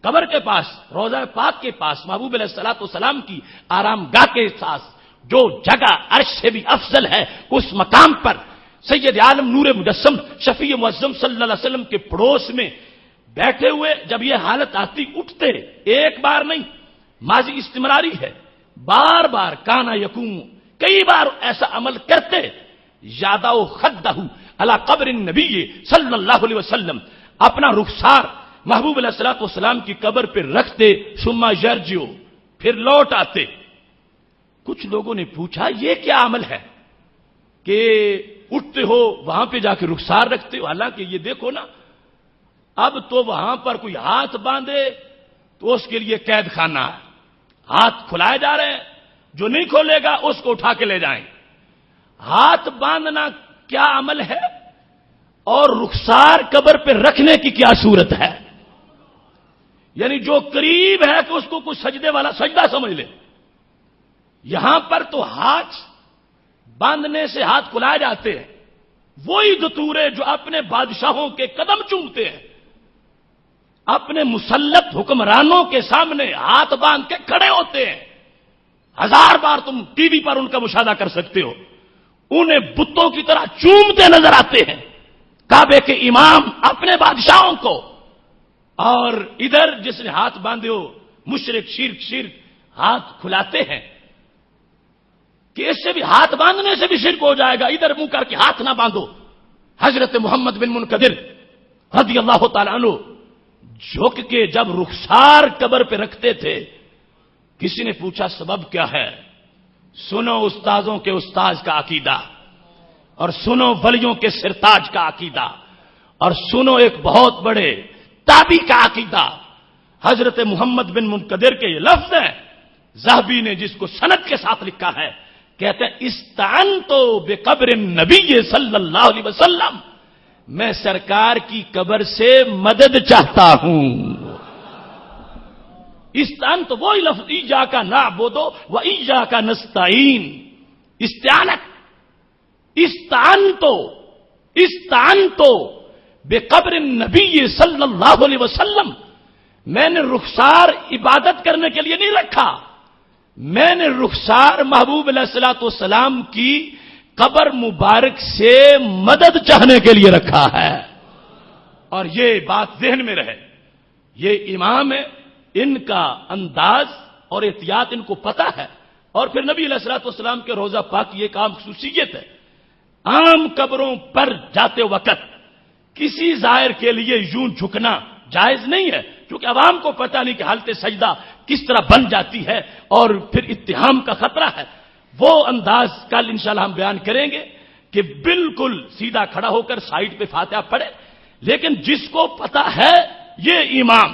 Speaker 2: قبر کے پاس، روضہ پاک کے پاس، محبوب علیہ الصلوۃ والسلام کی آرام گاہ کے ساتھ جو جگہ عرش سے بھی افضل ہے، اس مقام پر سید عالم نور مجسم شفیع معظم صلی اللہ علیہ وسلم کے پڑوس میں بیٹھے ہوئے جب یہ حالت آتی، اٹھتے، ایک بار نہیں، ماضی استمراری ہے، بار بار کانا یقوم، کئی بار ایسا عمل کرتے۔ یادہ خدہ علی قبر النبی صلی اللہ علیہ وسلم، اپنا رخسار محبوب علیہ الصلوۃ والسلام کی قبر پہ رکھتے، ثم یرجعو، پھر لوٹ آتے۔ کچھ لوگوں نے پوچھا یہ کیا عمل ہے کہ اٹھتے ہو وہاں پہ جا کے رخسار رکھتے ہو؟ حالانکہ یہ دیکھو نا، اب تو وہاں پر کوئی ہاتھ باندھے تو اس کے لیے قید خانہ ہے، ہاتھ کھلائے جا رہے ہیں، جو نہیں کھولے گا اس کو اٹھا کے لے جائیں۔ ہاتھ باندھنا کیا عمل ہے اور رخسار قبر پہ رکھنے کی کیا صورت ہے؟ یعنی جو قریب ہے کہ اس کو کوئی سجدے والا سجدہ سمجھ لے۔ یہاں پر تو ہاتھ باندھنے سے ہاتھ کھلائے جاتے ہیں، وہی دتورے جو اپنے بادشاہوں کے قدم چومتے ہیں، اپنے مسلط حکمرانوں کے سامنے ہاتھ باندھ کے کھڑے ہوتے ہیں۔ 1000 بار تم ٹی وی پر ان کا مشاہدہ کر سکتے ہو، انہیں بتوں کی طرح چومتے نظر آتے ہیں کعبے کے امام اپنے بادشاہوں کو، اور ادھر جس نے ہاتھ باندھے ہو مشرک شرک ہاتھ کھلاتے ہیں کہ اس سے بھی ہاتھ باندھنے سے بھی شرک ہو جائے گا، ادھر منہ کر کے ہاتھ نہ باندھو۔ حضرت محمد بن منقدر رضی اللہ تعالیٰ عنہ جھک کے جب رخسار قبر پہ رکھتے تھے، کسی نے پوچھا سبب کیا ہے؟ سنو استاذوں کے استاذ کا عقیدہ، اور سنو ولیوں کے سرتاج کا عقیدہ، اور سنو ایک بہت بڑے تابعی کا عقیدہ۔ حضرت محمد بن منقدر کے یہ لفظ ہیں، ذہبی نے جس کو سند کے ساتھ لکھا ہے، کہتے ہیں استعنتو بقبر النبی صلی اللہ علیہ وسلم، میں سرکار کی قبر سے مدد چاہتا ہوں۔ استعنت وہی لفظ ایاک نعبد و ایاک نستعین، استعانت، استعنتو بقبر النبی صلی اللہ علیہ وسلم، میں نے رخسار عبادت کرنے کے لیے نہیں رکھا، میں نے رخسار محبوب علیہ الصلوۃ والسلام کی قبر مبارک سے مدد چاہنے کے لیے رکھا ہے۔ اور یہ بات ذہن میں رہے، یہ امام ہے، ان کا انداز اور احتیاط ان کو پتہ ہے۔ اور پھر نبی علیہ الصلوۃ والسلام کے روضہ پاک کی ایک عام خصوصیت ہے، عام قبروں پر جاتے وقت کسی زائر کے لیے یوں جھکنا جائز نہیں ہے، کیونکہ عوام کو پتہ نہیں کہ حالت سجدہ کس طرح بن جاتی ہے اور پھر اتہام کا خطرہ ہے۔ وہ انداز کل انشاءاللہ ہم بیان کریں گے کہ بالکل سیدھا کھڑا ہو کر سائیڈ پہ فاتحہ پڑھے، لیکن جس کو پتہ ہے یہ امام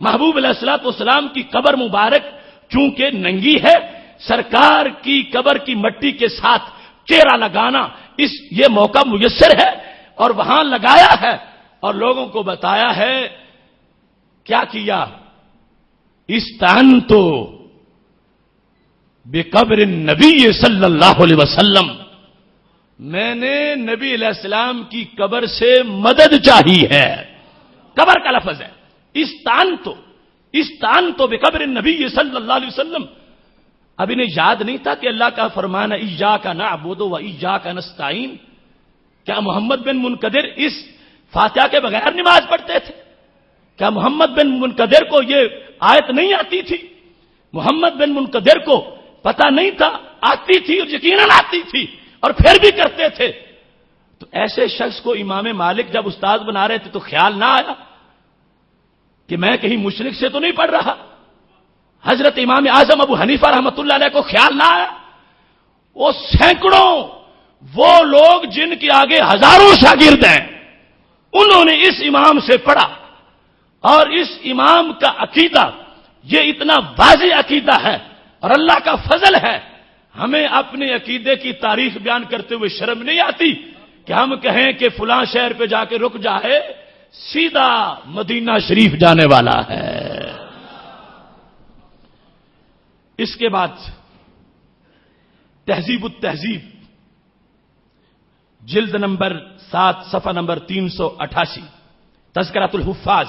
Speaker 2: محبوب علیہ الصلوۃ والسلام کی قبر مبارک چونکہ ننگی ہے، سرکار کی قبر کی مٹی کے ساتھ چہرہ لگانا یہ موقع میسر ہے اور وہاں لگایا ہے اور لوگوں کو بتایا ہے۔ کیا کیا؟ استعنتو بقبر النبی صلی اللہ علیہ وسلم، میں نے نبی علیہ السلام کی قبر سے مدد چاہی ہے، قبر کا لفظ ہے استعنتو بقبر النبی صلی اللہ علیہ وسلم۔ اب انہیں یاد نہیں تھا کہ اللہ کا فرمان ہے ایاک نعبد و ایاک نستعین؟ کیا محمد بن منقدر اس فاتحہ کے بغیر نماز پڑھتے تھے؟ کیا محمد بن منقدر کو یہ آیت نہیں آتی تھی؟ محمد بن منقدر کو پتہ نہیں تھا؟ آتی تھی اور یقیناً آتی تھی اور پھر بھی کرتے تھے۔ تو ایسے شخص کو امام مالک جب استاد بنا رہے تھے تو خیال نہ آیا کہ میں کہیں مشرک سے تو نہیں پڑھ رہا؟ حضرت امام اعظم ابو حنیفہ رحمۃ اللہ علیہ کو خیال نہ آیا؟ وہ سینکڑوں وہ لوگ جن کے آگے ہزاروں شاگرد ہیں، انہوں نے اس امام سے پڑھا، اور اس امام کا عقیدہ یہ اتنا واضح عقیدہ ہے اور اللہ کا فضل ہے۔ ہمیں اپنے عقیدے کی تاریخ بیان کرتے ہوئے شرم نہیں آتی کہ ہم کہیں کہ فلاں شہر پہ جا کے رک جائے، سیدھا مدینہ شریف جانے والا ہے۔ اس کے بعد تہذیب التہذیب جلد نمبر 7 صفحہ نمبر 388، تذکرۃ الحفاظ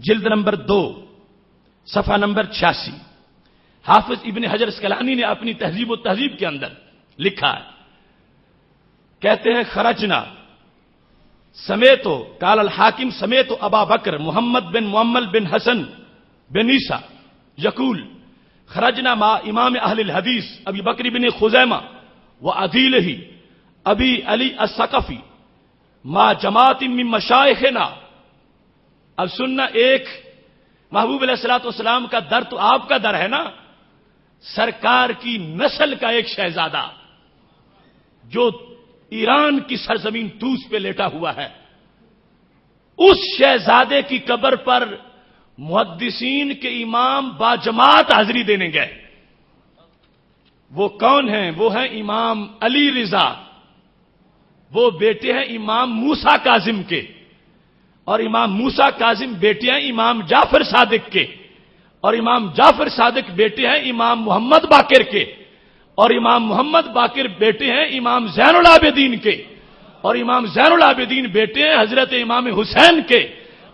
Speaker 2: جلد نمبر 2 صفحہ نمبر 86، حافظ ابن حجر اسقلانی نے اپنی تہذیب التہذیب کے اندر لکھا ہے، کہتے ہیں خرجنا سمیتو قال الحاکم سمیتو ابا بکر محمد بن معمل بن حسن بن عیسیٰ یقول خرجنا مع امام اہل الحدیث ابی بکر بن خزیمہ و عدیلہ ابی علی الثقفی مع جماعت من مشائخنا۔ اب سننا، ایک محبوب علیہ الصلوۃ والسلام کا در تو آپ کا در ہے نا، سرکار کی نسل کا ایک شہزادہ جو ایران کی سرزمین طوس پہ لیٹا ہوا ہے، اس شہزادے کی قبر پر محدثین کے امام باجماعت حاضری دینے گئے۔ وہ کون ہیں؟ وہ ہیں امام علی رضا، وہ بیٹے ہیں امام موسیٰ کاظم کے، اور امام موسیٰ کاظم بیٹے ہیں امام جعفر صادق کے، اور امام جعفر صادق بیٹے ہیں امام محمد باقر کے، اور امام محمد باقر بیٹے ہیں امام زین العابدین کے، اور امام زین العابدین بیٹے ہیں حضرت امام حسین کے،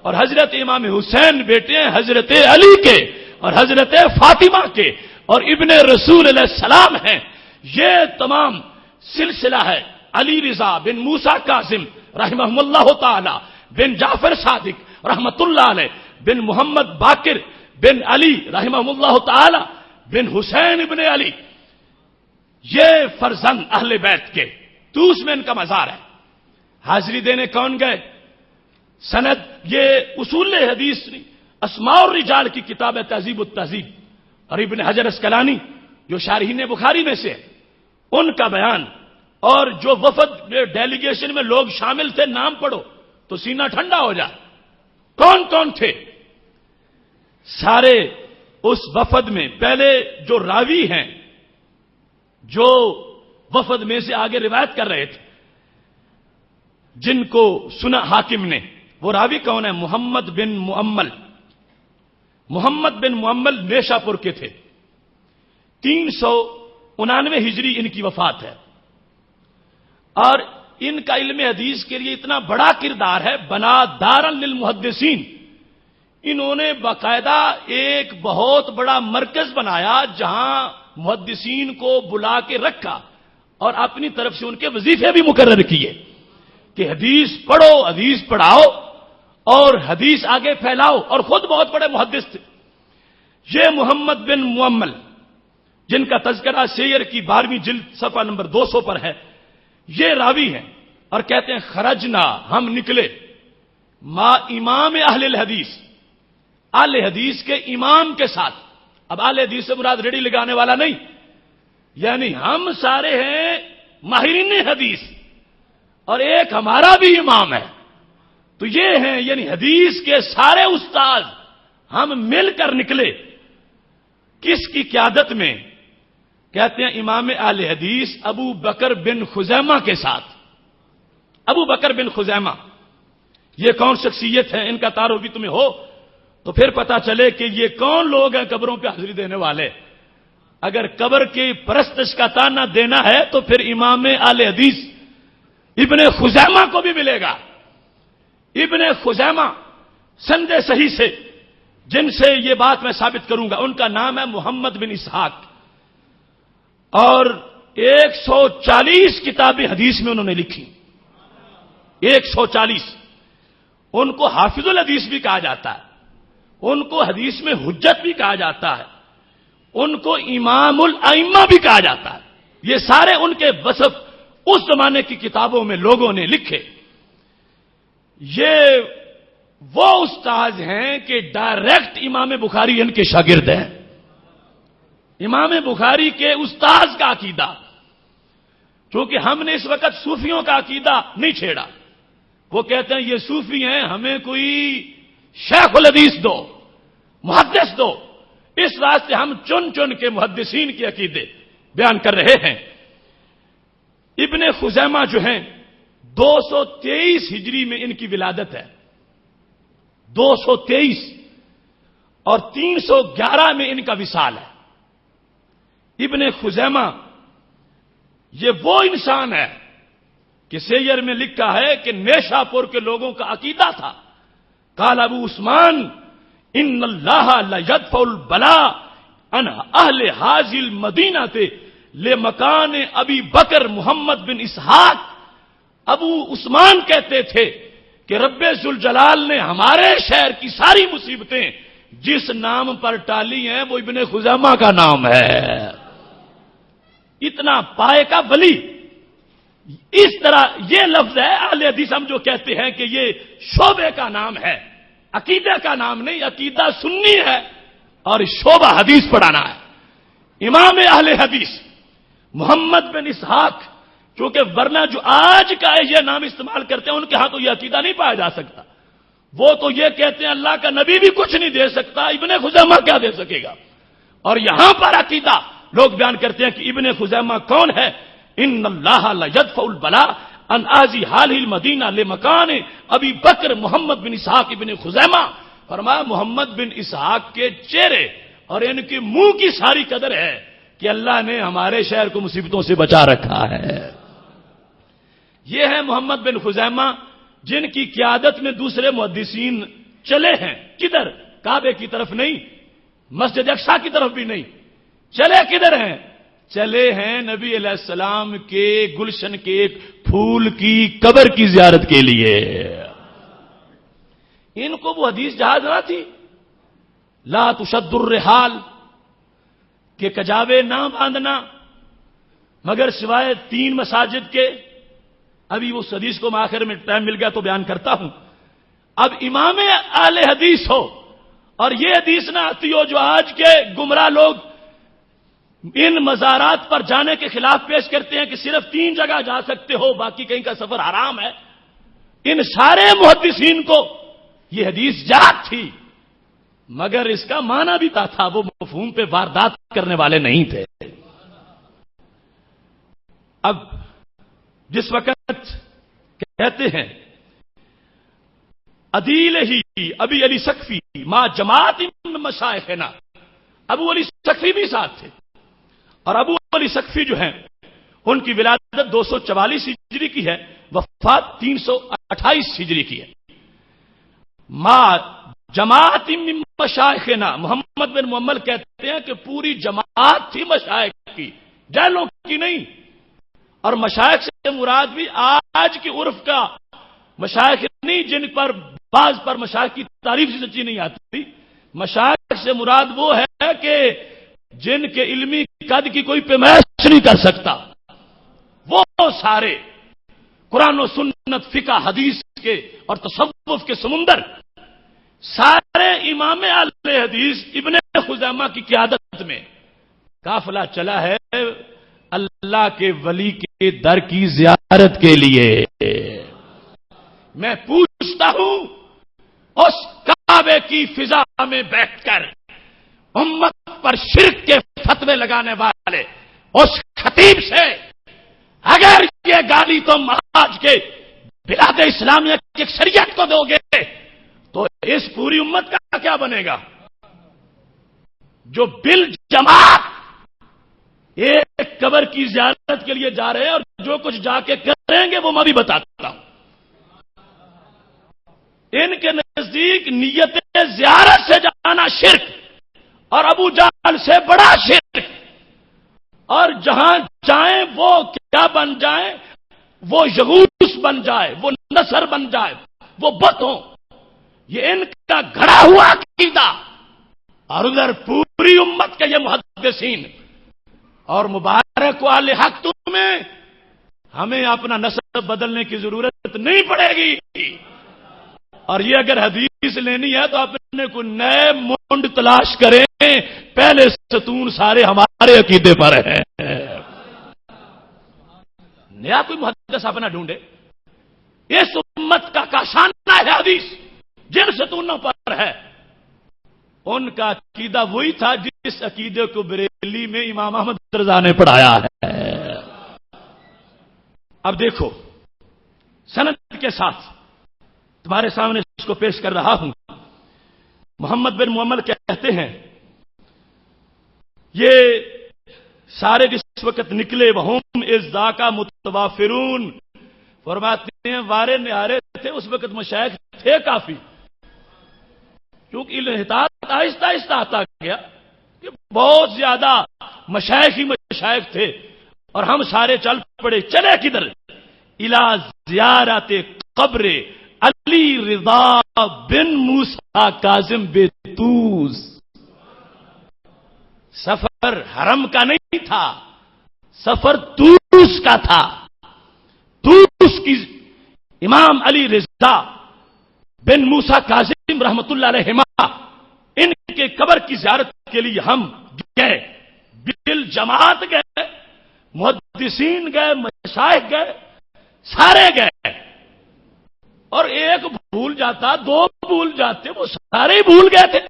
Speaker 2: اور حضرت امام حسین بیٹے ہیں حضرت علی کے اور حضرت فاطمہ کے، اور ابن رسول علیہ السلام ہیں۔ یہ تمام سلسلہ ہے علی رضا بن موسیٰ کاظم رحمہ اللہ تعالی بن جعفر صادق رحمت اللہ علیہ بن محمد باقر بن علی رحمہ اللہ تعالی بن حسین ابن علی، یہ فرزند اہل بیت کے، طوس میں ان کا مزار ہے۔ حاضری دینے کون گئے؟ سند یہ اصول حدیث اسماء الرجال کی کتاب ہے تہذیب التہذیب، اور ابن حجر اسقلانی جو شارحین بخاری میں سے ان کا بیان، اور جو وفد ڈیلیگیشن میں لوگ شامل تھے نام پڑھو تو سینہ ٹھنڈا ہو جائے۔ کون کون تھے؟ سارے اس وفد میں پہلے جو راوی ہیں جو وفد میں سے آگے روایت کر رہے تھے، جن کو سنا حاکم نے، وہ راوی کون ہے؟ محمد بن معمل۔ محمد بن معمل نیشا پور کے تھے، 399 ہجری ان کی وفات ہے، اور ان کا علم حدیث کے لیے اتنا بڑا کردار ہے، بنا دارا للمحدثین، انہوں نے باقاعدہ ایک بہت بڑا مرکز بنایا جہاں محدثین کو بلا کے رکھا اور اپنی طرف سے ان کے وظیفے بھی مقرر کیے کہ حدیث پڑھو، حدیث پڑھاؤ اور حدیث آگے پھیلاؤ، اور خود بہت بڑے محدث تھے۔ یہ محمد بن معمل جن کا تذکرہ سیر کی 12ویں جلد صفحہ نمبر 200 پر ہے، یہ راوی ہیں اور کہتے ہیں خرجنا، ہم نکلے، ما امام اہل الحدیث، اہل حدیث کے امام کے ساتھ۔ اب اہل حدیث سے مراد ریڑھی لگانے والا نہیں، یعنی ہم سارے ہیں ماہرین حدیث اور ایک ہمارا بھی امام ہے، تو یہ ہیں یعنی حدیث کے سارے استاد، ہم مل کر نکلے۔ کس کی قیادت میں؟ کہتے ہیں امام اہل حدیث ابو بکر بن خزیمہ کے ساتھ۔ ابو بکر بن خزیمہ یہ کون شخصیت ہے؟ ان کا تعارف بھی تمہیں ہو تو پھر پتا چلے کہ یہ کون لوگ ہیں قبروں پہ حاضری دینے والے۔ اگر قبر کی پرستش کا تانا دینا ہے تو پھر امام اہل حدیث ابن خزیمہ کو بھی ملے گا۔ ابن خزیمہ سند صحیح سے جن سے یہ بات میں ثابت کروں گا، ان کا نام ہے محمد بن اسحاق، اور 140 کتابیں حدیث میں انہوں نے لکھی، 140۔ ان کو حافظ الحدیث بھی کہا جاتا ہے، ان کو حدیث میں حجت بھی کہا جاتا ہے، ان کو امام الائمہ بھی کہا جاتا ہے۔ یہ سارے ان کے وصف اس زمانے کی کتابوں میں لوگوں نے لکھے۔ یہ وہ استاد ہیں کہ ڈائریکٹ امام بخاری ان کے شاگرد ہیں۔ امام بخاری کے استاد کا عقیدہ، چونکہ ہم نے اس وقت صوفیوں کا عقیدہ نہیں چھیڑا، وہ کہتے ہیں یہ صوفی ہیں، ہمیں کوئی شیخ الحدیث دو، محدث دو، اس واسطے ہم چن چن کے محدثین کے عقیدے بیان کر رہے ہیں۔ ابن خزیمہ جو ہیں 223 ہجری میں ان کی ولادت ہے، 223، اور 311 میں ان کا وصال ہے۔ ابن خزیمہ یہ وہ انسان ہے کہ سیر میں لکھا ہے کہ نیشا پور کے لوگوں کا عقیدہ تھا، قال ابو عثمان ان اللہ لا يدفع البلاء عن اہل هذه المدینہ لمکان ابی بکر محمد بن اسحاق۔ ابو عثمان کہتے تھے کہ رب ذوالجلال نے ہمارے شہر کی ساری مصیبتیں جس نام پر ٹالی ہیں وہ ابن خزیمہ کا نام ہے۔ اتنا پائے کا ولی، اس طرح یہ لفظ ہے اہل حدیث ہم جو کہتے ہیں کہ یہ شعبے کا نام ہے، عقیدہ کا نام نہیں، عقیدہ سنی ہے اور شعبہ حدیث پڑھانا ہے۔ امام اہل حدیث محمد بن اسحاق، چونکہ ورنہ جو آج کا یہ نام استعمال کرتے ہیں ان کے ہاں تو یہ عقیدہ نہیں پایا جا سکتا، وہ تو یہ کہتے ہیں اللہ کا نبی بھی کچھ نہیں دے سکتا، ابن خزیمہ کیا دے سکے گا؟ اور یہاں پر عقیدہ لوگ بیان کرتے ہیں کہ ابن خزیمہ کون ہے؟ ان اللہ لا يدفع البلاء عن هذه المدینہ لمکان ابی بکر محمد بن اسحاق ابن خزیمہ۔ فرمایا محمد بن اسحاق کے چہرے اور ان کے منہ کی ساری قدر ہے کہ اللہ نے ہمارے شہر کو مصیبتوں سے بچا رکھا ہے۔ یہ ہے محمد بن خزیمہ جن کی قیادت میں دوسرے محدثین چلے ہیں۔ کدھر؟ کعبے کی طرف نہیں، مسجد اقصی کی طرف بھی نہیں، چلے کدھر ہیں؟ چلے ہیں نبی علیہ السلام کے گلشن کے ایک پھول کی قبر کی زیارت کے لیے۔ ان کو وہ حدیث جہاز نہ تھی، لا تشد الرحال، کہ کجاوے نہ باندھنا مگر سوائے 3 مساجد کے۔ ابھی اس حدیث کو میں آخر میں ٹائم مل گیا تو بیان کرتا ہوں۔ اب امام اہل حدیث ہو اور یہ حدیث نہ آتی ہو جو آج کے گمراہ لوگ ان مزارات پر جانے کے خلاف پیش کرتے ہیں کہ صرف 3 جگہ جا سکتے ہو، باقی کہیں کا سفر حرام ہے۔ ان سارے محدثین کو یہ حدیث یاد تھی، مگر اس کا معنی بھی تھا، وہ مفہوم پہ واردات کرنے والے نہیں تھے۔ اب جس وقت کہتے ہیں عدیل ہی ابی علی سقفی ما جماعت من مشائخنا، ابو علی سقفی بھی ساتھ تھے، اور ابو علی سقفی جو ہیں ان کی ولادت 244 ہجری کی ہے، وفات 328 ہجری کی ہے۔ ما جماعت من مشائخنا، محمد بن معمل کہتے ہیں کہ پوری جماعت تھی مشائخ کی، جہلوں کی نہیں. اور مشائخ سے مراد بھی آج کی عرف کا مشائخ نہیں جن پر بعض پر مشائخ کی تعریف سے سچی نہیں آتی. مشائخ سے مراد وہ ہے کہ جن کے علمی قد کی کوئی پیمائش نہیں کر سکتا، وہ سارے قرآن و سنت، فقہ، حدیث کے اور تصوف کے سمندر، سارے امام اہل حدیث ابن خزیمہ کی قیادت میں قافلہ چلا ہے اللہ کے ولی کے در کی زیارت کے لیے. میں پوچھتا ہوں اس کعبے کی فضا میں بیٹھ کر امت پر شرک کے فتوے لگانے والے اس خطیب سے اگر یہ گالی تم آج کے بلاد اسلامیہ کی اکثریت کو دو گے تو اس پوری امت کا کیا بنے گا؟ جو بل جماعت ایک قبر کی زیارت کے لیے جا رہے ہیں اور جو کچھ جا کے کریں گے وہ میں بھی بتاتا ہوں. ان کے نزدیک نیت زیارت سے جانا شرک اور ابو جہل سے بڑا شرک، اور جہاں جائیں وہ کیا بن جائیں، وہ یغوث بن جائے، وہ نصر بن جائے، وہ بت ہوں. یہ ان کا گھڑا ہوا عقیدہ، اور ادھر پوری امت کے یہ محدثین اور مبارک والے حق تمہیں، ہمیں اپنا نسب بدلنے کی ضرورت نہیں پڑے گی. اور یہ اگر حدیث لینی ہے تو اپنے کو نئے منڈ تلاش کریں، پہلے ستون سارے ہمارے عقیدے پر ہیں. نیا کوئی محدث اپنا ڈھونڈے. اس امت کا کاشانہ ہے حدیث، جن ستونوں پر ہے. ان کا عقیدہ وہی تھا جس عقیدے کو بریلی میں امام احمد رضا نے پڑھایا ہے. اب دیکھو سند کے ساتھ تمہارے سامنے اس کو پیش کر رہا ہوں. محمد بن معمل کہتے ہیں یہ سارے جس وقت نکلے وہم ازدا کا متوافرون، فرماتے ہیں وارے نہارے تھے اس وقت مشائخ تھے کافی، کیونکہ انحطاط آہستہ آہستہ آتا گیا کہ بہت زیادہ مشائخ ہی مشائخ تھے اور ہم سارے چل پڑے. چلے کدھر؟ الی زیارت قبر علی رضا بن موسیٰ کاظم بیتوس. سفر حرم کا نہیں تھا، سفر توس کا تھا. توس کی امام علی رضا بن موسیٰ کاظم رحمت اللہ علیہما، ان کے قبر کی زیارت کے لیے ہم گئے، بل جماعت گئے، محدثین گئے، مشائخ گئے، سارے گئے. اور ایک بھول جاتا، دو بھول جاتے، وہ سارے بھول گئے تھے.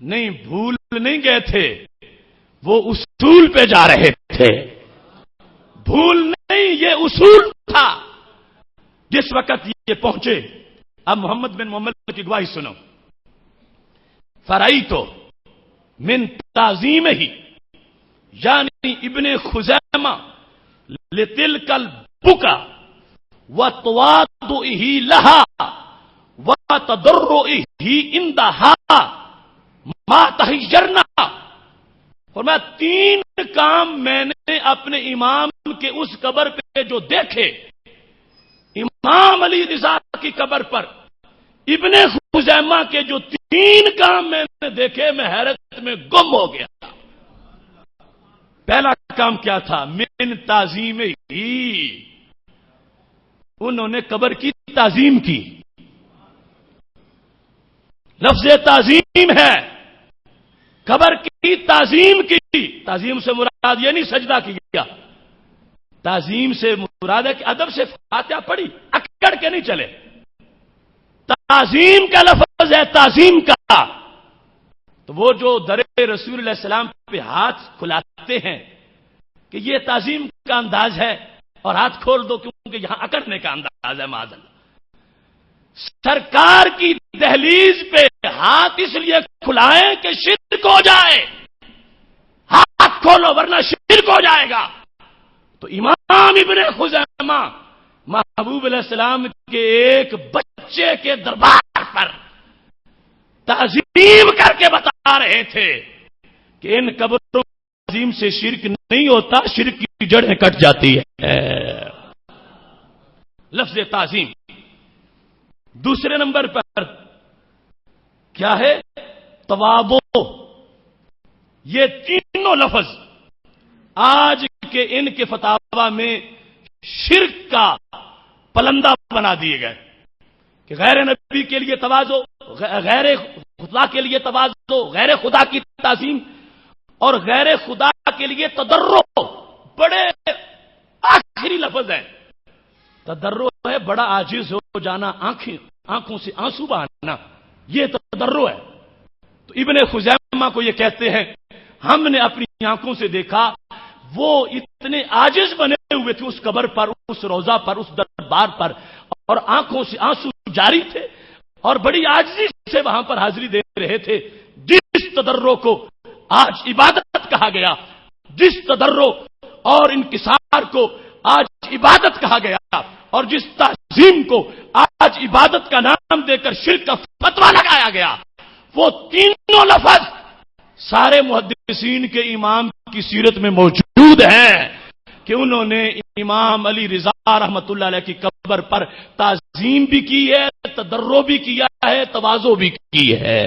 Speaker 2: نہیں، بھول نہیں گئے تھے، وہ اصول پہ جا رہے تھے. بھول نہیں، یہ اصول تھا. جس وقت یہ پہنچے، اب محمد بن معمل کی گواہی سنو. فرائی تو من تعظیم ہی یعنی ابن خزیمہ لتلک البکا وتواضعہ لہا وتضرعہ عندہا ما تحیرنا. فرمایا تین کام میں نے اپنے امام کے اس قبر پہ جو دیکھے، امام علی رضا کی قبر پر ابن خزیمہ کے جو تین کام میں نے دیکھے، میں حیرت میں گم ہو گیا. پہلا کام کیا تھا؟ من تعظیم ہی، انہوں نے قبر کی تعظیم کی. لفظ تعظیم ہے، قبر کی تعظیم کی. تعظیم سے مراد یہ نہیں سجدہ کیا، تعظیم سے مراد ہے کہ ادب سے فاتحہ پڑھی، اکڑ کے نہیں چلے. تعظیم کا لفظ ہے، تعظیم کا. تو وہ جو در رسول اللہ السلام پہ ہاتھ کھلاتے ہیں کہ یہ تعظیم کا انداز ہے، اور ہاتھ کھول دو کیونکہ یہاں اکڑنے کا انداز ہے. معاذ اللہ، سرکار کی دہلیز پہ ہاتھ اس لیے کھلائیں کہ شرک ہو جائے. ہاتھ کھولو ورنہ شرک ہو جائے گا. تو امام ابن خزیمہ محبوب علیہ السلام کے ایک بچے کے دربار پر تعظیم کر کے بتا رہے تھے کہ ان قبروں تعظیم سے شرک نہیں ہوتا، شرک کی جڑیں کٹ جاتی ہے. لفظ تعظیم. دوسرے نمبر پر کیا ہے؟ تواضع. یہ تینوں لفظ آج کے ان کے فتاوا میں شرک کا پلندہ بنا دیے گئے کہ غیر نبی کے لیے تواضع، غیر خدا کے لیے تواضع، غیر خدا کی تعظیم اور غیر خدا کے لیے تضرع. بڑے آخری لفظ ہے. تضرع ہے بڑا عاجز ہو جانا، آنکھوں سے آنسو بہانا، یہ تضرع ہے. تو ابن خزیمہ کو یہ کہتے ہیں ہم نے اپنی آنکھوں سے دیکھا وہ اتنے عاجز بنے ہوئے تھے اس قبر پر، اس روضہ پر، اس دربار پر، اور آنکھوں سے آنسو جاری تھے اور بڑی عاجزی سے وہاں پر حاضری دے رہے تھے. جس تضرع کو آج عبادت کہا گیا، جس تضرع اور انکسار کو آج عبادت کہا گیا، اور جس تعظیم کو آج عبادت کا نام دے کر شرک کا فتویٰ لگایا گیا، وہ تینوں لفظ سارے محدثین کے امام کی سیرت میں موجود ہیں کہ انہوں نے امام علی رضا رحمت اللہ علیہ کی قبر پر تعظیم بھی کی ہے، تضرع بھی کیا ہے، تواضع بھی کی ہے.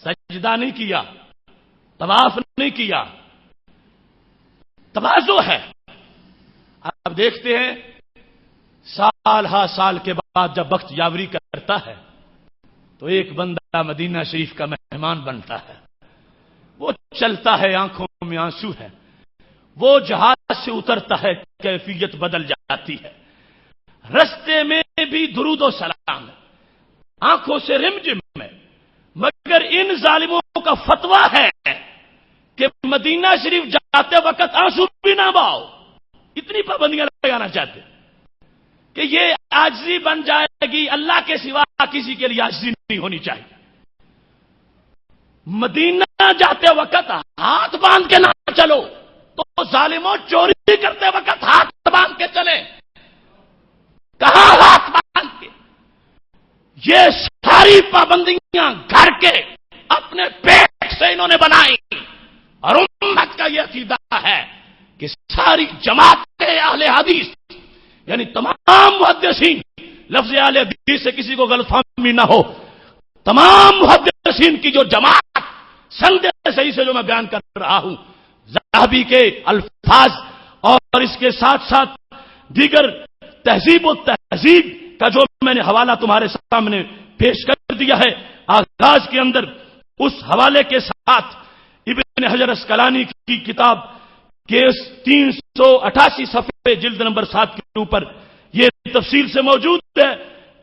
Speaker 2: سجدہ نہیں کیا، طواف نہیں کیا، تواضع ہے. اب دیکھتے ہیں سال ہا سال کے بعد جب وقت یاوری کرتا ہے تو ایک بندہ مدینہ شریف کا مہمان بنتا ہے. وہ چلتا ہے، آنکھوں میں آنسو ہے. وہ جہاز سے اترتا ہے، کیفیت بدل جاتی ہے. رستے میں بھی درود و سلام، آنکھوں سے رمجم ہے. مگر ان ظالموں کا فتویٰ ہے کہ مدینہ شریف جاتے وقت آنسو بھی نہ بہاؤ. اتنی پابندیاں لگانا چاہتے کہ یہ عاجزی بن جائے گی، اللہ کے سوا کسی کے لیے عاجزی نہیں ہونی چاہیے. مدینہ جاتے وقت ہاتھ باندھ کے نہ چلو، تو ظالموں چوری کرتے وقت ہاتھ باندھ کے چلیں. کہاں ہاتھ باندھ کے؟ یہ ساری پابندیاں گھر کے اپنے پیٹ سے انہوں نے بنائی. اور امت کا یہ عقیدہ ہے کہ ساری جماعت اہل حدیث یعنی تمام محدثین، لفظ اہل حدیث سے کسی کو غلط فہمی نہ ہو، تمام محدثین کی جو جماعت سند صحیح سے جو میں بیان کر رہا ہوں، ذہبی کے الفاظ اور اس کے ساتھ ساتھ دیگر تہذیب و تہذیب کا جو میں نے حوالہ تمہارے سامنے پیش کر دیا ہے، آغاز کے اندر اس حوالے کے ساتھ ابن حجر اسقلانی کی کتاب کے 388 صفحے جلد نمبر 7 کے اوپر یہ تفصیل سے موجود ہے.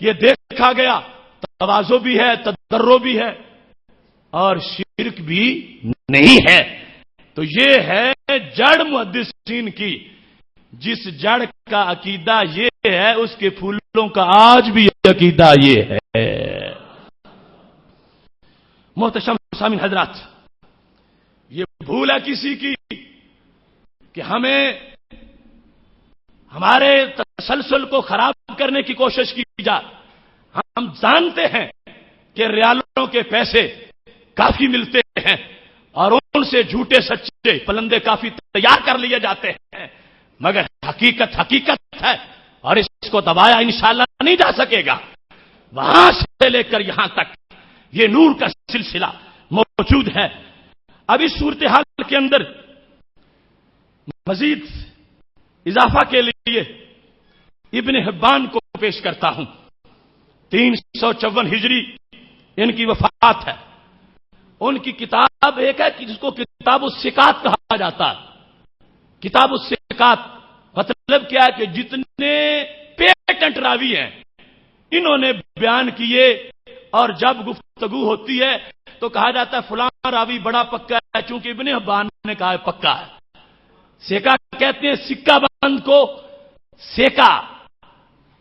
Speaker 2: یہ دیکھا گیا تواضع بھی ہے، تضرع بھی ہے اور شرک بھی نہیں ہے. تو یہ ہے جڑ محدثین کی. جس جڑ کا عقیدہ یہ ہے اس کے پھولوں کا آج بھی عقیدہ یہ ہے. محتشم سامعین حضرات، یہ بھول ہے کسی کی کہ ہمیں ہمارے تسلسل کو خراب کرنے کی کوشش کی جائے. ہم جانتے ہیں کہ ریالوں کے پیسے کافی ملتے ہیں اور ان سے جھوٹے سچے پلندے کافی تیار کر لیے جاتے ہیں، مگر حقیقت حقیقت ہے اور اس کو دبایا انشاءاللہ نہیں جا سکے گا. وہاں سے لے کر یہاں تک یہ نور کا سلسلہ موجود ہے. اب اس صورتحال کے اندر مزید اضافہ کے لیے ابن حبان کو پیش کرتا ہوں. 354 ہجری ان کی وفات ہے. ان کی کتاب ایک ہے جس کو کتاب الثقات کہا جاتا ہے. کتاب الثقات مطلب کیا ہے کہ جتنے پیٹنٹ راوی ہیں انہوں نے بیان کیے، اور جب گفتگو ہوتی ہے تو کہا جاتا ہے فلاں راوی بڑا پکا ہے، چونکہ ابن حبان نے کہا ہے پکا ہے. سیکا کہتے ہیں سکہ بند کو. سیکا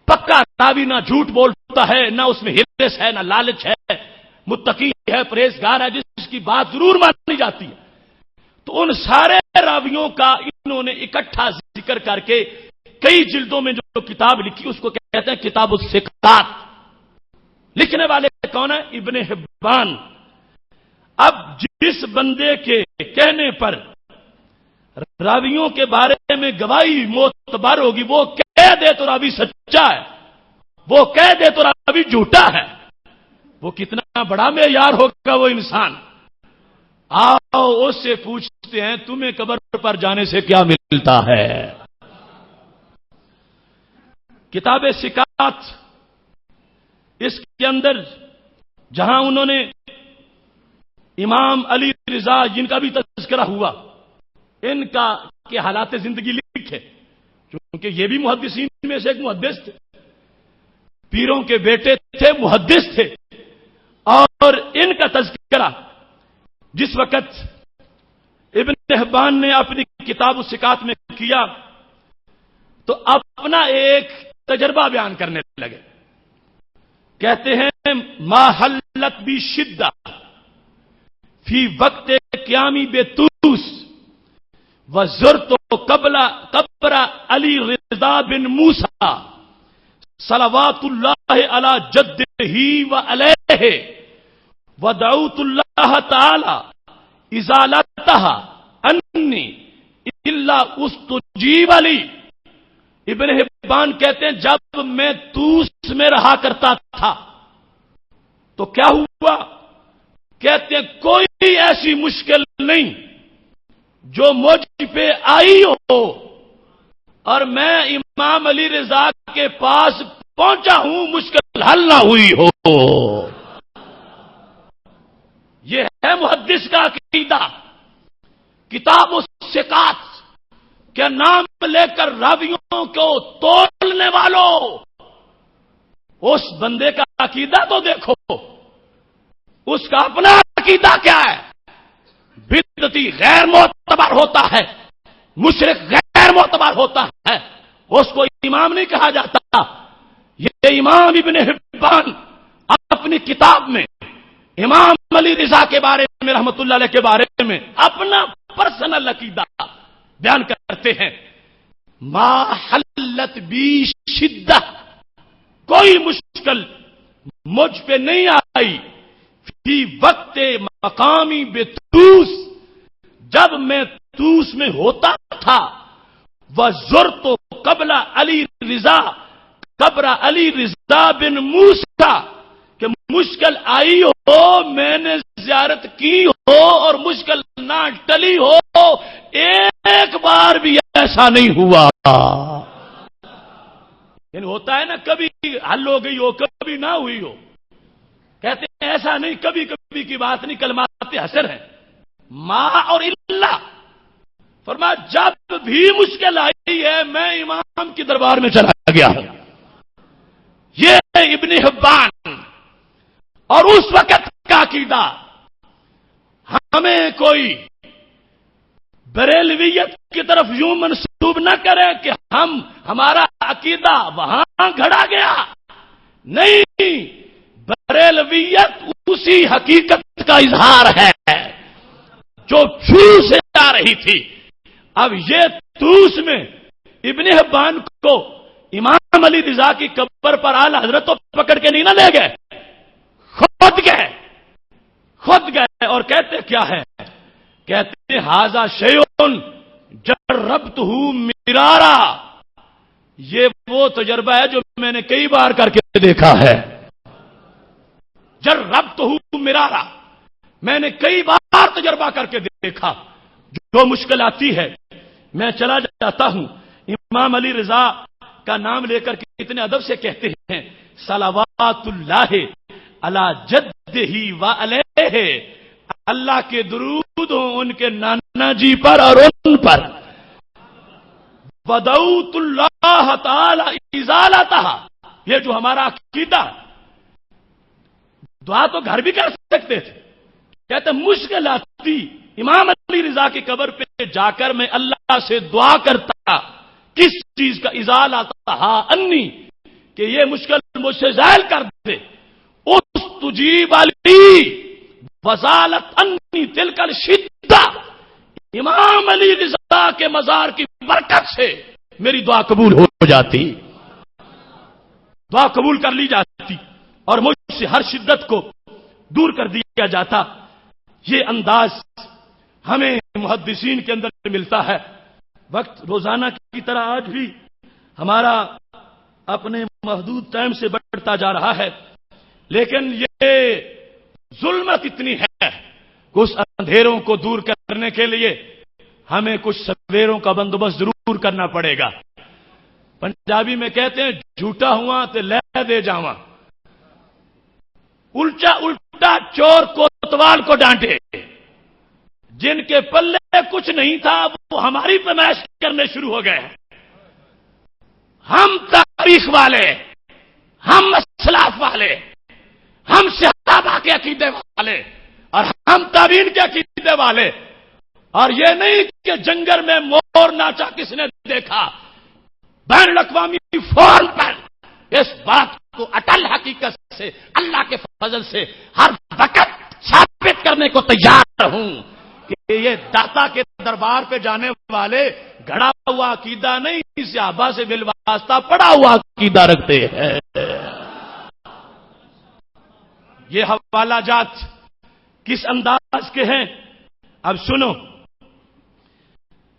Speaker 2: پکا راوی نہ جھوٹ بولتا ہے، نہ اس میں ہرس ہے، نہ لالچ ہے، متقی ہے، پرہیزگار ہے، جس کی بات ضرور مانی جاتی ہے. تو ان سارے راویوں کا انہوں نے اکٹھا ذکر کر کے کئی جلدوں میں جو کتاب لکھی اس کو کہتے ہیں کتاب الثقات. لکھنے والے کون ہیں؟ ابن حبان۔ اب جس بندے کے کہنے پر راویوں کے بارے میں گواہی معتبر ہوگی، وہ کہہ دے تو راوی سچا ہے، وہ کہہ دے تو راوی جھوٹا ہے، وہ کتنا بڑا معیار ہوگا وہ انسان۔ آؤ اس سے پوچھتے ہیں تمہیں قبر پر جانے سے کیا ملتا ہے؟ کتاب سکات، اس کے اندر جہاں انہوں نے امام علی رضا جن کا بھی تذکرہ ہوا، ان کا کے حالات زندگی لکھے، کیونکہ یہ بھی محدثین میں سے ایک محدث تھے، پیروں کے بیٹے تھے، محدث تھے، اور ان کا تذکرہ جس وقت ابن حبان نے اپنی کتاب السکات میں کیا تو اپنا ایک تجربہ بیان کرنے لگے۔ کہتے ہیں ما حلت بی شدہ فی وقت قیامی بیتوس وزرت قبر علی رضا بن موسیٰ صلوات اللہ علی جدہ و علیہ ودعوت اللہ تعالی ازالتہا انی الا استجیب علی۔ ابن حبان کہتے ہیں جب میں طوس میں رہا کرتا تھا تو کیا ہوا؟ کہتے ہیں کوئی ایسی مشکل نہیں جو مجھ پہ آئی ہو اور میں امام علی رضا کے پاس پہنچا ہوں مشکل حل نہ ہوئی ہو۔ یہ ہے محدث کا عقیدہ۔ کتاب السکات کے نام لے کر راویوں کو تولنے والوں، اس بندے کا عقیدہ تو دیکھو، اس کا اپنا عقیدہ کیا ہے؟ بدعتی غیر معتبر ہوتا ہے، مشرک غیر معتبر ہوتا ہے، اس کو امام نہیں کہا جاتا۔ یہ امام ابن حبان اپنی کتاب میں امام علی رضا کے بارے میں رحمت اللہ علیہ کے بارے میں اپنا پرسنل عقیدہ بیان کرتے ہیں۔ ما حلت بی شدہ، کوئی مشکل مجھ پہ نہیں آئی، فی وقت مقامی بطوس، جب میں طوس میں ہوتا تھا، وزرت قبر علی رضا، قبر علی رضا بن موسیٰ، کہ مشکل آئی ہو میں نے زیارت کی ہو اور مشکل نہ ٹلی ہو، ایک بار بھی ایسا نہیں ہوا۔ یعنی ہوتا ہے نا کبھی حل ہو گئی ہو کبھی نہ ہوئی ہو، کہتے ہیں ایسا نہیں، کبھی کبھی کی بات نہیں، کلمات حسر ہے۔ ما اور اللہ فرمایا جب بھی مشکل آئی ہے میں امام کی دربار میں چلا گیا ہوں۔ یہ ابن حبان اور اس وقت کا عقیدہ۔ ہمیں کوئی بریلویت کی طرف یوں منسوب نہ کرے کہ ہمارا عقیدہ وہاں گھڑا گیا، نہیں، بریلویت اسی حقیقت کا اظہار ہے جو شروع سے آ رہی تھی۔ اب یہ طوس میں ابن حبان کو امام علی رضا کی قبر پر اعلی حضرت تو پکڑ کے نہیں نہ لے گئے، خود گئے اور کہتے کیا ہے؟ کہتے ھذا شیء جربتہ مرارا، یہ وہ تجربہ ہے جو میں نے کئی بار کر کے دیکھا ہے۔ جربتہ مرارا، میں نے کئی بار تجربہ کر کے دیکھا، جو مشکل آتی ہے میں چلا جاتا ہوں۔ امام علی رضا کا نام لے کر کتنے ادب سے کہتے ہیں صلوات اللہ علی جدہ و علیہ، اللہ کے درود ہوں ان کے نانا جی پر اور ان پر۔ ودعوت اللہ تعالی ازالتہ، یہ جو ہمارا عقیدہ، دعا تو گھر بھی کر سکتے تھے، کہتے مشکل آتی امام علی رضا کی قبر پہ جا کر میں اللہ سے دعا کرتا، کس چیز کا؟ ازالتہ انی، کہ یہ مشکل مجھ سے زائل کر دے۔ استجیب علی وزالت انی تلک الشدہ، امام علی رضا کے مزار کی برکت سے میری دعا قبول ہو جاتی، دعا قبول کر لی جاتی۔ اور مجھ سے ہر شدت کو دور کر دیا جاتا. یہ انداز ہمیں محدثین کے اندر ملتا ہے. وقت روزانہ کی طرح آج بھی ہمارا اپنے محدود ٹائم سے بڑھتا جا رہا ہے، لیکن یہ ظلمت اتنی ہے کہ اس اندھیروں کو دور کرنے کے لیے ہمیں کچھ سویروں کا بندوبست ضرور کرنا پڑے گا. پنجابی میں کہتے ہیں جھوٹا ہوا تو لے دے جاواں. الٹا چور کوتوال کو ڈانٹے. جن کے پلے کچھ نہیں تھا وہ ہماری پیمائش کرنے شروع ہو گئے. ہم تاریخ والے، ہم اسلاف والے، ہم صحابہ کے عقیدے والے اور ہم تابعین کے عقیدے والے. اور یہ نہیں کہ جنگل میں مور ناچا کس نے دیکھا. بین الاقوامی فورم پر اس بات کو اٹل حقیقت سے اللہ کے فضل سے ہر وقت ثابت کرنے کو تیار ہوں کہ یہ داتا کے دربار پہ جانے والے گھڑا ہوا عقیدہ نہیں، صحابہ سے بالواسطہ پڑا ہوا عقیدہ رکھتے ہیں. یہ حوالہ جات کس انداز کے ہیں؟ اب سنو،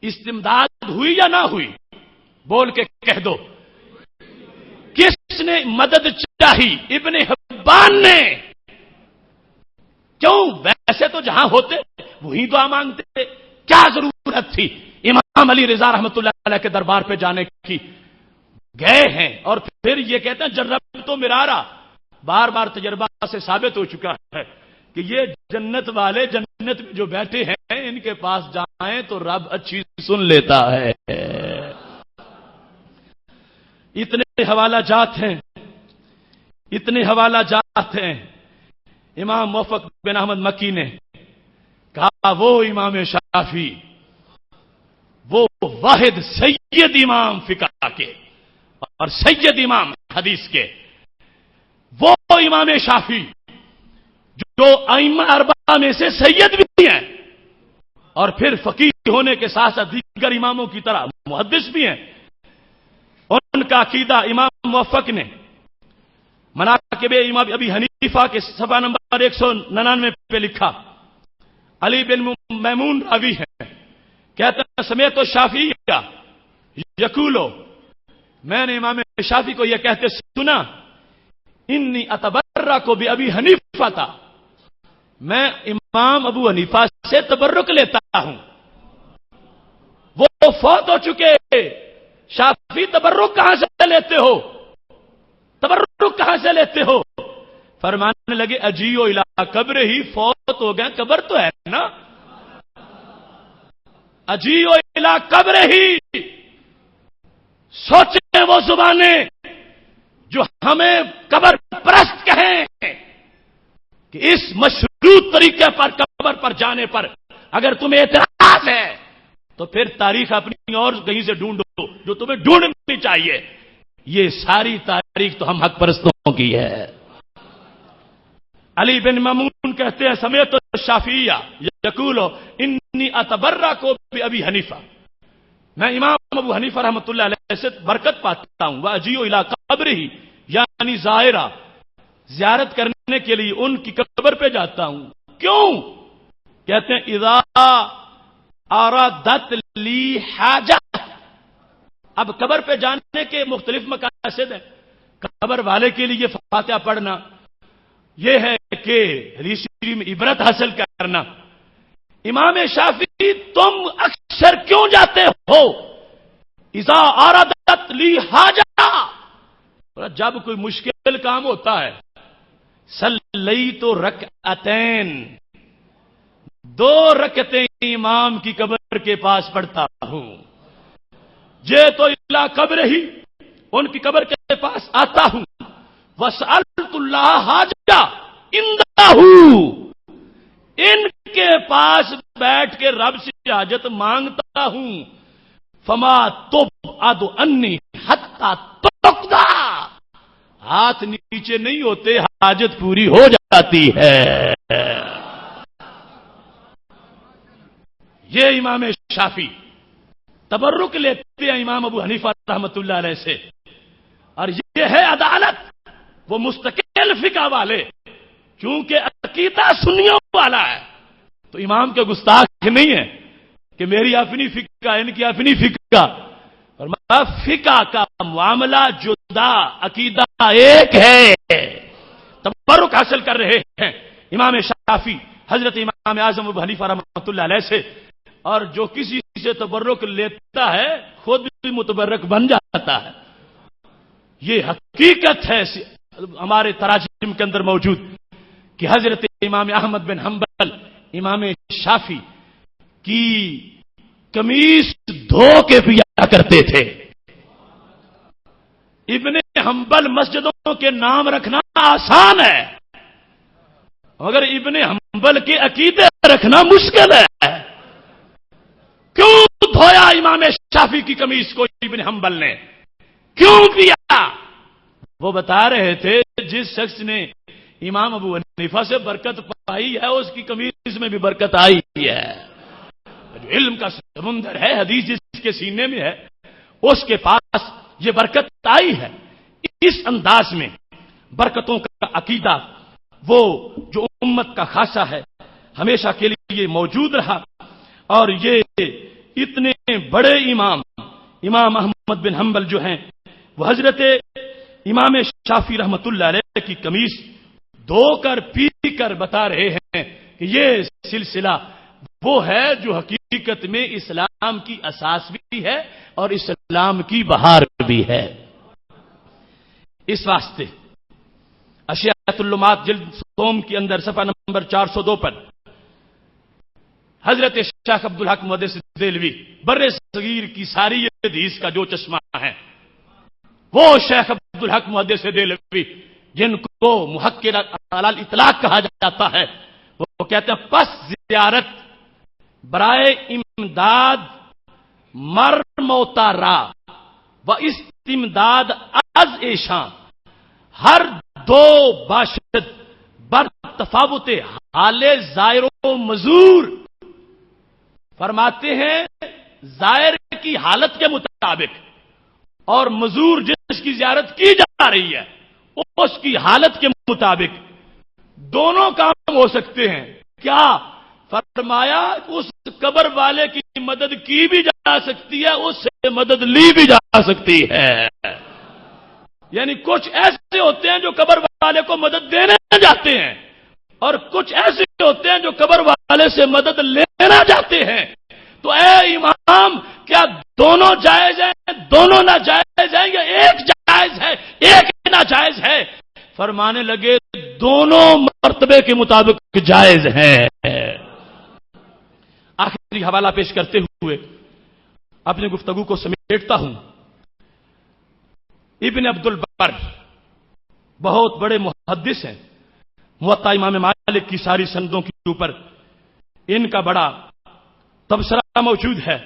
Speaker 2: استمداد ہوئی یا نہ ہوئی؟ بول کے کہہ دو. کس نے مدد چاہی؟ ابن حبان نے. کیوں؟ ویسے تو جہاں ہوتے وہیں دعا مانگتے. کیا ضرورت تھی امام علی رضا رحمت اللہ علیہ کے دربار پہ جانے کی؟ گئے ہیں اور پھر یہ کہتے ہیں جرب تو مرارا. بار بار تجربہ سے ثابت ہو چکا ہے کہ یہ جنت والے جنت میں جو بیٹھے ہیں ان کے پاس جائیں تو رب اچھی سن لیتا ہے. اتنے حوالہ جات ہیں، اتنے حوالہ جات ہیں. امام موفق بن احمد مکی نے کہا وہ امام شافعی، وہ واحد سید امام فقہ کے اور سید امام حدیث کے، وہ امام شافعی جو ائمہ اربعہ میں سے سید بھی ہیں اور پھر فقیہ ہونے کے ساتھ ساتھ دیگر اماموں کی طرح محدث بھی ہیں. ان کا عقیدہ امام موفق نے مناقب امام ابی حنیفہ کے صفحہ نمبر 199 پہ لکھا. علی بن میمون راوی ہے، کہتے ہیں سمیت الشافعیہ یقولو، میں نے امام شافعی کو یہ کہتے سنا انی اتبرک بابی حنیفہ تھا، میں امام ابو حنیفہ سے تبرک لیتا ہوں. وہ فوت ہو چکے. شافعی تبرک کہاں سے لیتے ہو؟ تبرک کہاں سے لیتے ہو؟ فرمانے لگے اجیو الی قبر ہی، فوت ہو گئے قبر تو ہے نا. اجیو الی قبر ہی. سوچیں وہ زبانیں جو ہمیں قبر پرست کہیں کہ اس مشروط طریقے پر قبر پر جانے پر اگر تمہیں اعتراض ہے تو پھر تاریخ اپنی اور کہیں سے ڈھونڈو جو تمہیں ڈھونڈنی چاہیے. یہ ساری تاریخ تو ہم حق پرستوں کی ہے. علی بن مامون کہتے ہیں سمیت الشافعیہ یقولو انی اتبرک بابی حنیفہ، میں امام ابو حنیفہ رحمۃ اللہ علیہ سے برکت پاتا ہوں. واجیو الی قبرہ، یعنی زائرہ، زیارت کرنے کے لیے ان کی قبر پہ جاتا ہوں. کیوں؟ کہتے ہیں اذا ارادت لی حاجہ. اب قبر پہ جانے کے مختلف مقاصد ہیں. قبر والے کے لیے فاتحہ پڑھنا یہ ہے کہ حدیث شریف میں عبرت حاصل کرنا. امام شافعی تم اکثر کیوں جاتے ہو؟ اذا ارادت لی حاجہ، جب کوئی مشکل کام ہوتا ہے. صلیت رکعتین، 2 رکعتیں امام کی قبر کے پاس پڑھتا ہوں. یہ تو الا قبر ہی، ان کی قبر کے پاس آتا ہوں. وسألت اللہ حاجہ عندہ، ان کے پاس بیٹھ کے رب سے حاجت مانگتا ہوں. فما تبعد انی حتی تقضی، ہاتھ نیچے نہیں ہوتے حاجت پوری ہو جاتی ہے. یہ امام شافعی. تبرک لیتے ہیں امام ابو حنیفہ رحمت اللہ علیہ سے، اور یہ ہے عدالت. وہ مستقل فقہ والے، چونکہ عقیدہ سنیوں والا ہے تو امام کے گستاخ نہیں ہے کہ میری اپنی فقہ ان کی اپنی فقہ، اور فقہ کا معاملہ جدا، عقیدہ ایک ہے۔ تبرک حاصل کر رہے ہیں امام شافعی حضرت امام اعظم ابو حنیفہ رحمۃ اللہ علیہ سے، اور جو کسی سے تبرک لیتا ہے خود بھی متبرک بن جاتا ہے۔ یہ حقیقت ہے ہمارے تراجم کے اندر موجود کہ حضرت امام احمد بن حنبل امام شافعی کی قمیص دھو کے پیا کرتے تھے۔ ابن حنبل مسجدوں کے نام رکھنا آسان ہے، مگر ابن حنبل کے عقیدے رکھنا مشکل ہے۔ کیوں دھویا امام شافعی کی قمیص کو ابن حنبل نے؟ کیوں پیا؟ وہ بتا رہے تھے جس شخص نے امام ابو حنیفہ سے برکت پائی ہے اس کی قمیص میں بھی برکت آئی ہے۔ جو علم کا سمندر ہے، حدیث جس کے سینے میں ہے اس کے پاس یہ برکت آئی ہے۔ اس انداز میں برکتوں کا عقیدہ وہ جو امت کا خاصہ ہے ہمیشہ کے لیے موجود رہا، اور یہ اتنے بڑے امام احمد بن حنبل جو ہیں وہ حضرت امام شافعی رحمت اللہ علیہ کی قمیص دھو کر پی کر بتا رہے ہیں کہ یہ سلسلہ وہ ہے جو حقیقت میں اسلام کی اساس بھی ہے اور اسلام کی بہار بھی ہے۔ اس واسطے اشیاء اللمات جلد سوم کے اندر صفحہ نمبر 402 پر حضرت شیخ عبدالحق محدث دہلوی بر صغیر کی ساری حدیث کا جو چشمہ ہے، وہ شیخ عبدالحق محدث دہلوی جن کو محقق علی الاطلاق کہا جاتا ہے، وہ کہتے ہیں پس زیارت برائے امداد مر موتا را و استمداد از ایشان ہر دو باشد بر تفاوت حال زائر و مزور۔ فرماتے ہیں زائر کی حالت کے مطابق اور مزور جس کی زیارت کی جا رہی ہے اس کی حالت کے مطابق دونوں کام ہو سکتے ہیں۔ کیا فرمایا؟ اس قبر والے کی مدد کی بھی جا سکتی ہے، اس سے مدد لی بھی جا سکتی ہے۔ یعنی کچھ ایسے ہوتے ہیں جو قبر والے کو مدد دینے جاتے ہیں، اور کچھ ایسے ہوتے ہیں جو قبر والے سے مدد لینا جاتے ہیں۔ تو اے امام، کیا دونوں جائز ہیں، دونوں ناجائز ہیں، یا ایک جائز ہے ایک ناجائز ہے؟ فرمانے لگے دونوں مرتبے کے مطابق جائز ہیں۔ آخری حوالہ پیش کرتے ہوئے اپنی گفتگو کو سمیٹتا ہوں۔ ابن عبد البر بہت بڑے محدث ہیں، موطا امام مالک کی ساری سندوں کے اوپر ان کا بڑا تبصرہ موجود ہے۔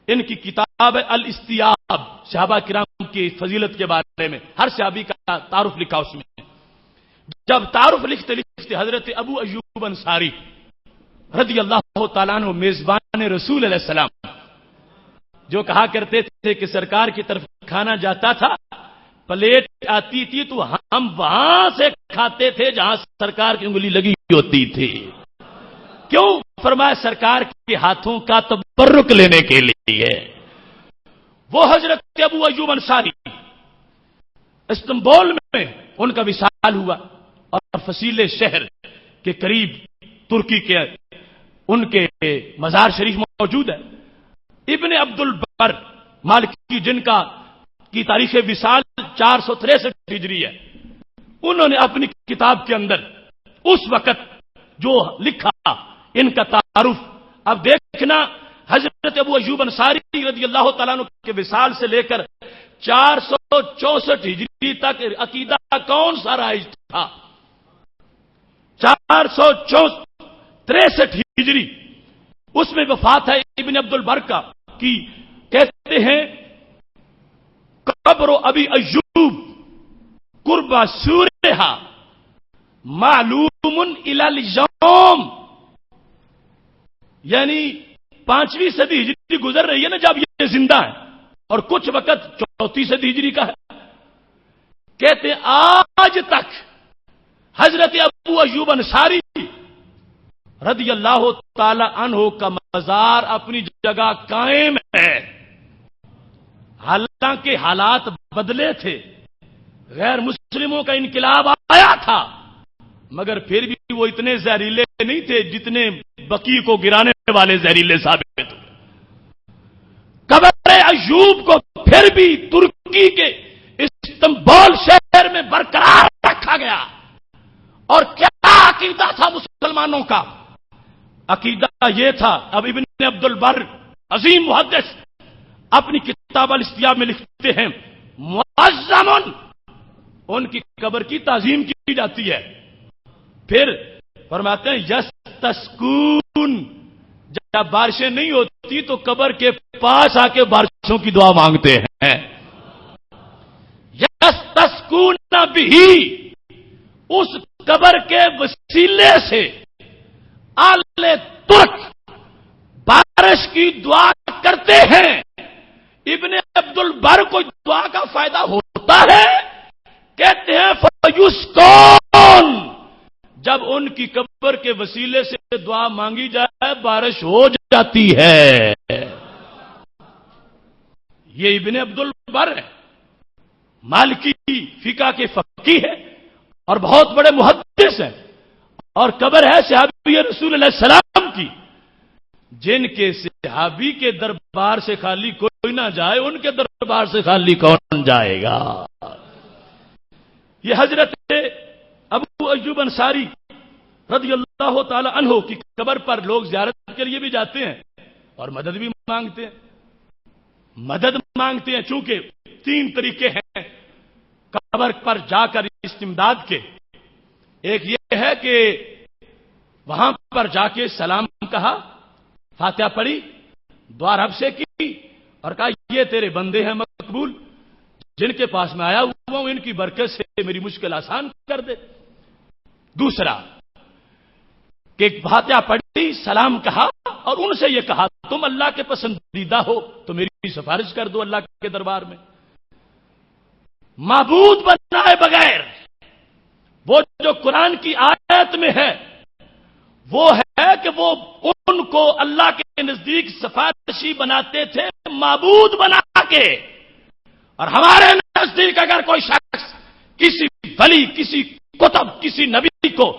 Speaker 2: ان کی کتاب الاستیاب صحابہ کرام کی فضیلت کے بارے میں ہر صحابی کا تعارف لکھا اس میں۔ جب تعارف لکھتے لکھتے حضرت ابو ایوب انصاری رضی اللہ تعالیٰ عنہ میزبان رسول علیہ السلام جو کہا کرتے تھے کہ سرکار کی طرف کھانا جاتا تھا، پلیٹ آتی تھی تو ہم وہاں سے کھاتے تھے جہاں سرکار کی انگلی لگی ہوتی تھی۔ کیوں؟ فرمایا سرکار کے ہاتھوں کا تبرک لینے کے لیے۔ وہ حضرت ابو ایوب انصاری استنبول میں ان کا وصال ہوا، اور فصیل شہر کے قریب ترکی کے ان کے مزار شریف موجود ہے۔ ابن عبد البر مالکی جن کا کی تاریخ وصال 463 ہجری ہے، انہوں نے اپنی کتاب کے اندر اس وقت جو لکھا ان کا تعارف، اب دیکھنا حضرت ابو ایوب انصاری رضی اللہ تعالیٰ عنہ کے وصال سے لے کر 464 ہجری تک عقیدہ کون سا رائج تھا۔ 463 ہجری اس میں وفات ہے ابن عبد البر کا کی، کہتے ہیں قبر ابی ایوب قرب سورہا معلوم الی الیوم، یعنی 5ویں صدی ہجری گزر رہی ہے نا جب یہ زندہ ہے، اور کچھ وقت 34 صدی ہجری کا ہے۔ کہتے آج تک حضرت ابو ایوب انصاری رضی اللہ تعالی عنہ کا مزار اپنی جگہ قائم ہے، حالانکہ حالات بدلے تھے، غیر مسلموں کا انقلاب آیا تھا، مگر پھر بھی وہ اتنے زہریلے نہیں تھے جتنے بقی کو گرانے والے زہریلے ثابت ہوئے۔ قبر ایوب کو پھر بھی ترکی کے استنبول شہر میں برقرار رکھا گیا۔ اور کیا عقیدہ تھا مسلمانوں کا؟ عقیدہ یہ تھا، اب ابن عبد البر عظیم محدث اپنی کتاب الاستیاب میں لکھتے ہیں، معظم ان کی قبر کی تعظیم کی جاتی ہے۔ پھر فرماتے ہیں یستسقون، جب بارشیں نہیں ہوتی تو قبر کے پاس آ کے بارشوں کی دعا مانگتے ہیں۔ یستسقون بھی، اس قبر کے وسیلے سے آل ترک بارش کی دعا کرتے ہیں۔ ابن عبد البر کو دعا کا فائدہ ہوتا ہے، کہتے ہیں فیسقون، جب ان کی قبر کے وسیلے سے دعا مانگی جائے بارش ہو جاتی ہے۔ یہ ابن عبد البر ہے، مالکی فقہ کے فقیہ ہے اور بہت بڑے محدث ہیں، اور قبر ہے صحابی رسول اللہ صلی اللہ علیہ وسلم کی، جن کے صحابی کے دربار سے خالی کوئی نہ جائے، ان کے دربار سے خالی کون جائے گا؟ یہ حضرت ابو ایوب انصاری رضی اللہ تعالی عنہ کی قبر پر لوگ زیارت کے لیے بھی جاتے ہیں اور مدد بھی مانگتے ہیں۔ مدد مانگتے ہیں چونکہ تین طریقے ہیں قبر پر جا کر استمداد کے۔ ایک یہ ہے کہ وہاں پر جا کے سلام کہا، فاتحہ پڑھی، دعا رب سے کی اور کہا یہ تیرے بندے ہیں مقبول، جن کے پاس میں آیا ہوا ہوں، ان کی برکت سے میری مشکل آسان کر دے۔ دوسرا کہ فاتحہ پڑھی، سلام کہا اور ان سے یہ کہا تم اللہ کے پسندیدہ ہو تو میری سفارش کر دو اللہ کے دربار میں۔ معبود بنائے بغیر وہ جو قرآن کی آیت میں ہے وہ ہے کہ وہ ان کو اللہ کے نزدیک سفارشی بناتے تھے معبود بنا کے، اور ہمارے نزدیک اگر کوئی شخص کسی ولی، کسی کتب، کسی نبی کو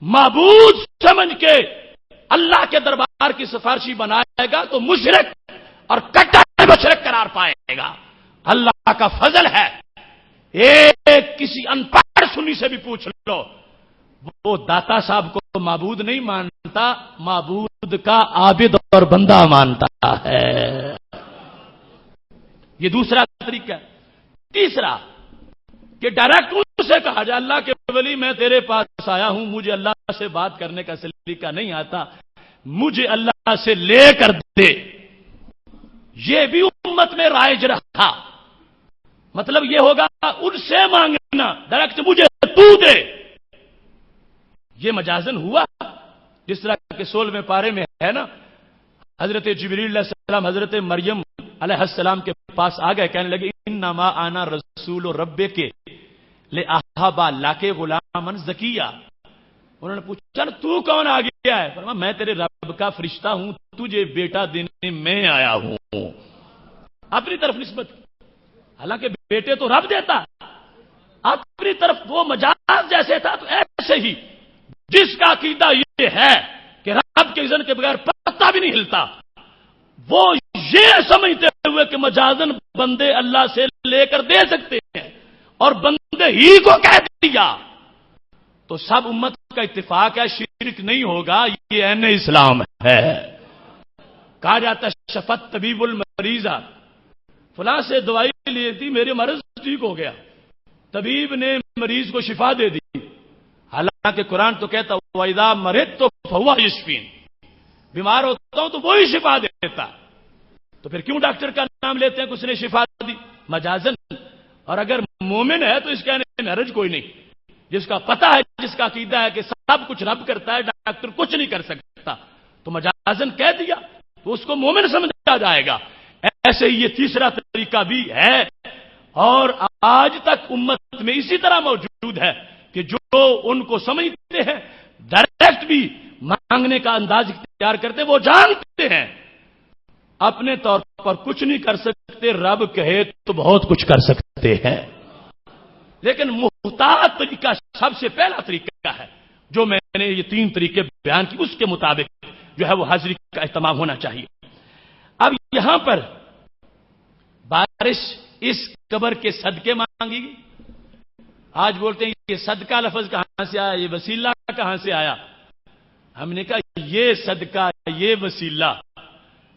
Speaker 2: معبود سمجھ کے اللہ کے دربار کی سفارشی بنائے گا تو مشرک اور کٹر مشرک قرار پائے گا۔ اللہ کا فضل ہے، ایک کسی ان پڑھ سنی سے بھی پوچھ لو، وہ داتا صاحب کو معبود نہیں مانتا، معبود کا عابد اور بندہ مانتا ہے۔ یہ دوسرا طریقہ ہے۔ تیسرا کہ ڈائریکٹ ان سے کہا جائے اللہ کے ولی میں تیرے پاس آیا ہوں، مجھے اللہ سے بات کرنے کا سلیقہ نہیں آتا، مجھے اللہ سے لے کر دے۔ یہ بھی امت میں رائج رہا، مطلب یہ ہوگا ان سے مانگنا، ڈائریکٹ مجھے تو دے۔ یہ مجازن ہوا، جس طرح کے 16ویں پارے میں ہے نا، حضرت جبریل علیہ السلام حضرت مریم علیہ السلام کے پاس آ گئے، کہنے لگے انما انا رسول ربک لاہب لک غلاما زکیہ۔ انہوں نے پوچھا تو کون آ گیا ہے؟ فرمایا میں تیرے رب کا فرشتہ ہوں، تجھے بیٹا دینے میں آیا ہوں۔ اپنی طرف نسبت، حالانکہ بیٹے تو رب دیتا، اپنی طرف وہ مجاز جیسے تھا تو ایسے ہی جس کا عقیدہ یہ ہے کہ رب کے اذن کے بغیر پتا بھی نہیں ہلتا، وہ یہ سمجھتے ہوئے کہ مجازن بندے اللہ سے لے کر دے سکتے ہیں اور بندے ہی کو کہہ دیا تو سب امت کا اتفاق ہے شرک نہیں ہوگا، یہ عین اسلام ہے۔ کہا جاتا ہے شفت طبیب المریضہ، فلاں سے دوائی لی تھی میرے مرض ٹھیک ہو گیا، طبیب نے مریض کو شفا دے دی، حالانکہ قرآن تو کہتا وَإِذَا مَرِضْتُ فَهُوَ يَشْفِينِ، بیمار ہوتا ہوں تو وہی شفا دیتا، تو پھر کیوں ڈاکٹر کا نام لیتے ہیں کہ اس نے شفا دی؟ مجازن۔ اور اگر مومن ہے تو اس کہنے میں حرج کوئی نہیں، جس کا پتہ ہے، جس کا عقیدہ ہے کہ سب کچھ رب کرتا ہے، ڈاکٹر کچھ نہیں کر سکتا، تو مجازن کہہ دیا تو اس کو مومن سمجھا جائے گا۔ ایسے ہی یہ تیسرا طریقہ بھی ہے، اور آج تک امت میں اسی طرح موجود ہے کہ جو ان کو سمجھتے ہیں ڈائریکٹ بھی مانگنے کا انداز اختیار کرتے، وہ جانتے ہیں اپنے طور پر کچھ نہیں کر سکتے، رب کہے تو بہت کچھ کر سکتے ہیں. لیکن محتاط طریقہ سب سے پہلا طریقہ ہے جو میں نے یہ 3 طریقے بیان کی، اس کے مطابق جو ہے وہ حاضری کا اہتمام ہونا چاہیے. اب یہاں پر بارش اس قبر کے صدقے مانگی گی. آج بولتے ہیں یہ صدقہ لفظ کہاں سے آیا، یہ وسیلہ کہاں سے آیا. ہم نے کہا یہ صدقہ، یہ وسیلہ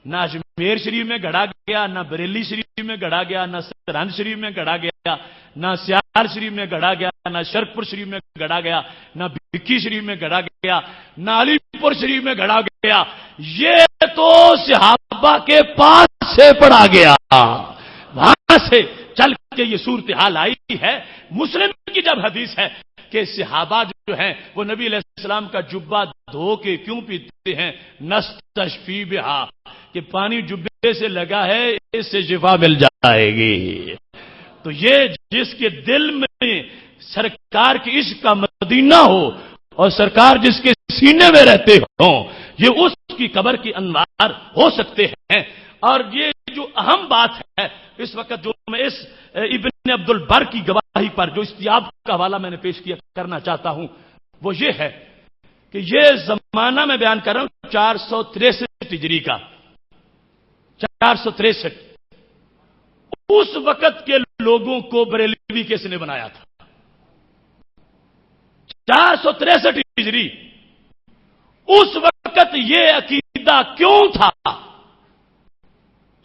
Speaker 2: نہ اجمیر شریف میں گڑھا گیا، نہ بریلی شریف میں گڑھا گیا، نہ سرہند شریف میں گڑھا گیا، نہ سیال شریف میں گڑھا گیا، نہ شرک پور شریف میں گڑھا گیا، نہ بھکی شریف میں گڑھا گیا، نہ علی پور شریف میں گڑھا گیا. یہ تو صحابہ کے پاس سے پڑا گیا، وہاں سے چل کے یہ صورتحال آئی ہے. مسلم کی جب حدیث ہے کہ صحابہ جو ہیں وہ نبی علیہ السلام کا جبہ دھو کے کیوں پیتے ہیں، نستشفی بہا، کہ پانی جبے سے لگا ہے اس سے شفا مل جائے گی. تو یہ جس کے دل میں سرکار کی عشق کا مدینہ ہو اور سرکار جس کے سینے میں رہتے ہوں، یہ اس کی قبر کی انوار ہو سکتے ہیں. اور یہ جو اہم بات ہے اس وقت جو میں اس ابن عبد البر کی گواہی پر جو استیاب کا حوالہ میں نے پیش کیا کرنا چاہتا ہوں وہ یہ ہے کہ یہ زمانہ میں بیان کر رہا ہوں 463 ہجری کا، 463. اس وقت کے لوگوں کو بریلوی کس نے بنایا تھا؟ 463 ہجری. اس وقت یہ عقیدہ کیوں تھا؟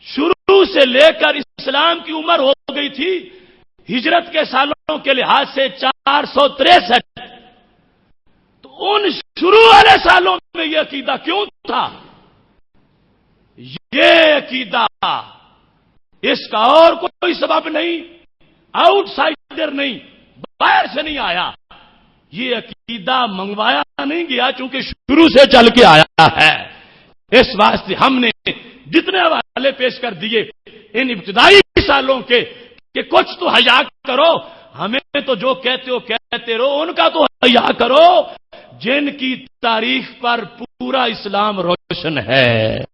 Speaker 2: شروع سے لے کر اسلام کی عمر ہو گئی تھی ہجرت کے سالوں کے لحاظ سے 463. تو ان شروع والے سالوں میں یہ عقیدہ کیوں تھا؟ یہ عقیدہ اس کا اور کوئی سبب نہیں، آؤٹ سائڈر نہیں، باہر سے نہیں آیا. یہ عقیدہ منگوایا نہیں گیا چونکہ شروع سے چل کے آیا ہے. اس واسطے ہم نے جتنے حوالے پیش کر دیے ان ابتدائی سالوں کے کہ کچھ تو حیا کرو، ہمیں تو جو کہتے ہو کہتے رہو، ان کا تو حیا کرو جن کی تاریخ پر پورا اسلام روشن ہے.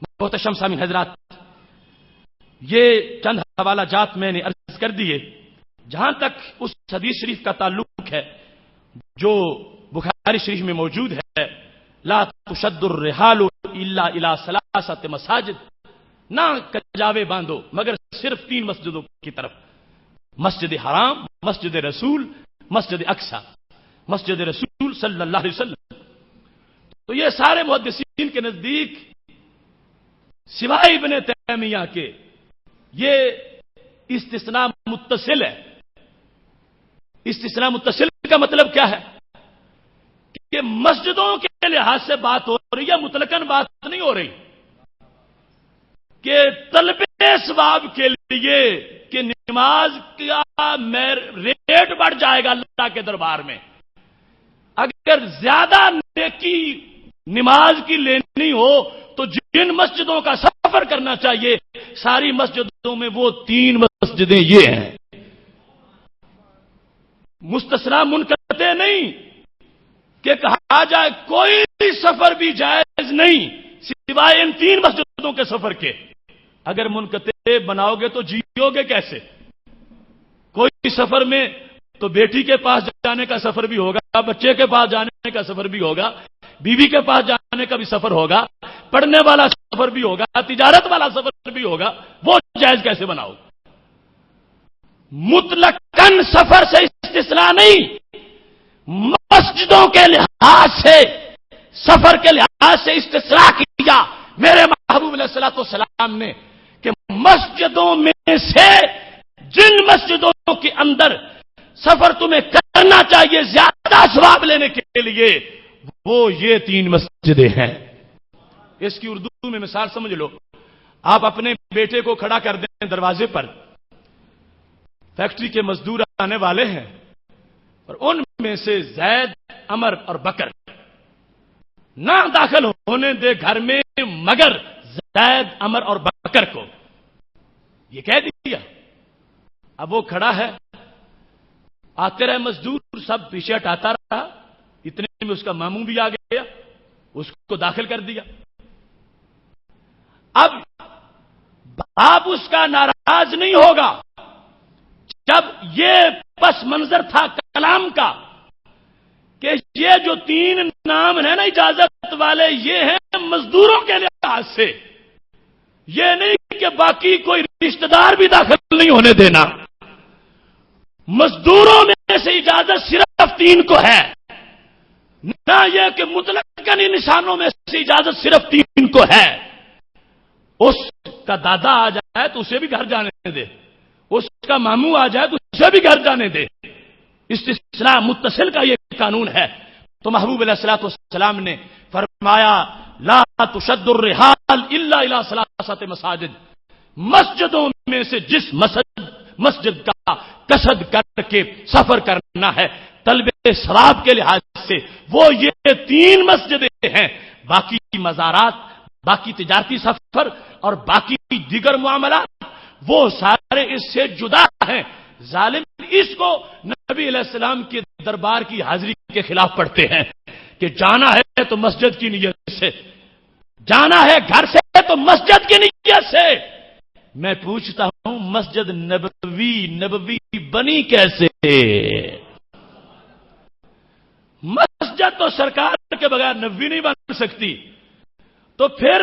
Speaker 2: محتشم سامعین حضرات، یہ چند حوالہ جات میں نے عرض کر دیے. جہاں تک اس حدیث شریف کا تعلق ہے جو بخاری شریف میں موجود ہے، لا تشد الرحال الا الى ثلاثه مساجد، نہ کجاوے باندھو مگر صرف 3 مسجدوں کی طرف، مسجد حرام، مسجد رسول، مسجد اقصی. مسجد رسول صلی اللہ علیہ وسلم. تو یہ سارے محدثین کے نزدیک سوائے ابن تیمیہ کے یہ استثناء متصل ہے. استثناء متصل کا مطلب کیا ہے کہ مسجدوں کے لحاظ سے بات ہو رہی ہے، مطلقاً بات نہیں ہو رہی کہ طلب ثواب کے لیے کہ نماز کا ریٹ بڑھ جائے گا اللہ کے دربار میں. اگر زیادہ نیکی نماز کی لینی ہو تو جن مسجدوں کا سفر کرنا چاہیے ساری مسجدوں میں وہ 3 مسجدیں یہ ہیں. مستثنا منقطع نہیں کہ کہا جائے کوئی سفر بھی جائز نہیں سوائے ان 3 مسجدوں کے سفر کے. اگر منقطع بناؤ گے تو جیو گے کیسے؟ کوئی سفر میں تو بیٹی کے پاس جانے کا سفر بھی ہوگا، بچے کے پاس جانے کا سفر بھی ہوگا، بیوی کے پاس جانے کا بھی سفر ہوگا، پڑھنے والا سفر بھی ہوگا، تجارت والا سفر بھی ہوگا. وہ جائز کیسے بناؤ؟ مطلقاً سفر سے استثناء نہیں، مسجدوں کے لحاظ سے سفر کے لحاظ سے استثناء کیا میرے محبوب علیہ الصلوۃ والسلام نے کہ مسجدوں میں سے جن مسجدوں کے اندر سفر تمہیں کرنا چاہیے زیادہ ثواب لینے کے لیے وہ یہ 3 مسجدیں ہیں. اس کی اردو میں مثال سمجھ لو. آپ اپنے بیٹے کو کھڑا کر دیں دروازے پر، فیکٹری کے مزدور آنے والے ہیں اور ان میں سے زید، عمر اور بکر نہ داخل ہونے دے گھر میں مگر زید، عمر اور بکر کو. یہ کہہ دیا. اب وہ کھڑا ہے, آتے رہے مزدور, سب پیچھے ہٹاتا رہا, اتنے میں اس کا ماموں بھی آ گیا, اس کو داخل کر دیا. اب باپ اس کا ناراض نہیں ہوگا. جب یہ پس منظر تھا کلام کا کہ یہ جو 3 نام ہیں نا اجازت والے, یہ ہیں مزدوروں کے لحاظ سے, یہ نہیں کہ باقی کوئی رشتہ دار بھی داخل نہیں ہونے دینا. مزدوروں میں سے اجازت صرف 3 کو ہے, نہ یہ کہ مطلقاً نشانوں میں سے اجازت صرف 3 کو ہے. اس کا دادا آ جائے تو اسے بھی گھر جانے دے, اس کا ماموں آ جائے تو اسے بھی گھر جانے دے. استثناء متصل کا یہ قانون ہے. تو محبوب علیہ الصلوۃ والسلام نے فرمایا لا تشد الرحال الا الى ثلاثه مساجد, مسجدوں میں سے جس مسجد کا قصد کر کے سفر کرنا ہے طلب ثواب کے لحاظ سے, وہ یہ 3 مسجدیں ہیں. باقی مزارات, باقی تجارتی سفر اور باقی دیگر معاملات وہ سارے اس سے جدا ہیں. ظالم اس کو نبی علیہ السلام کے دربار کی حاضری کے خلاف پڑھتے ہیں کہ جانا ہے تو مسجد کی نیت سے, جانا ہے گھر سے تو مسجد کی نیت سے. میں پوچھتا ہوں مسجد نبوی بنی کیسے؟ مسجد تو سرکار کے بغیر نبوی نہیں بن سکتی. تو پھر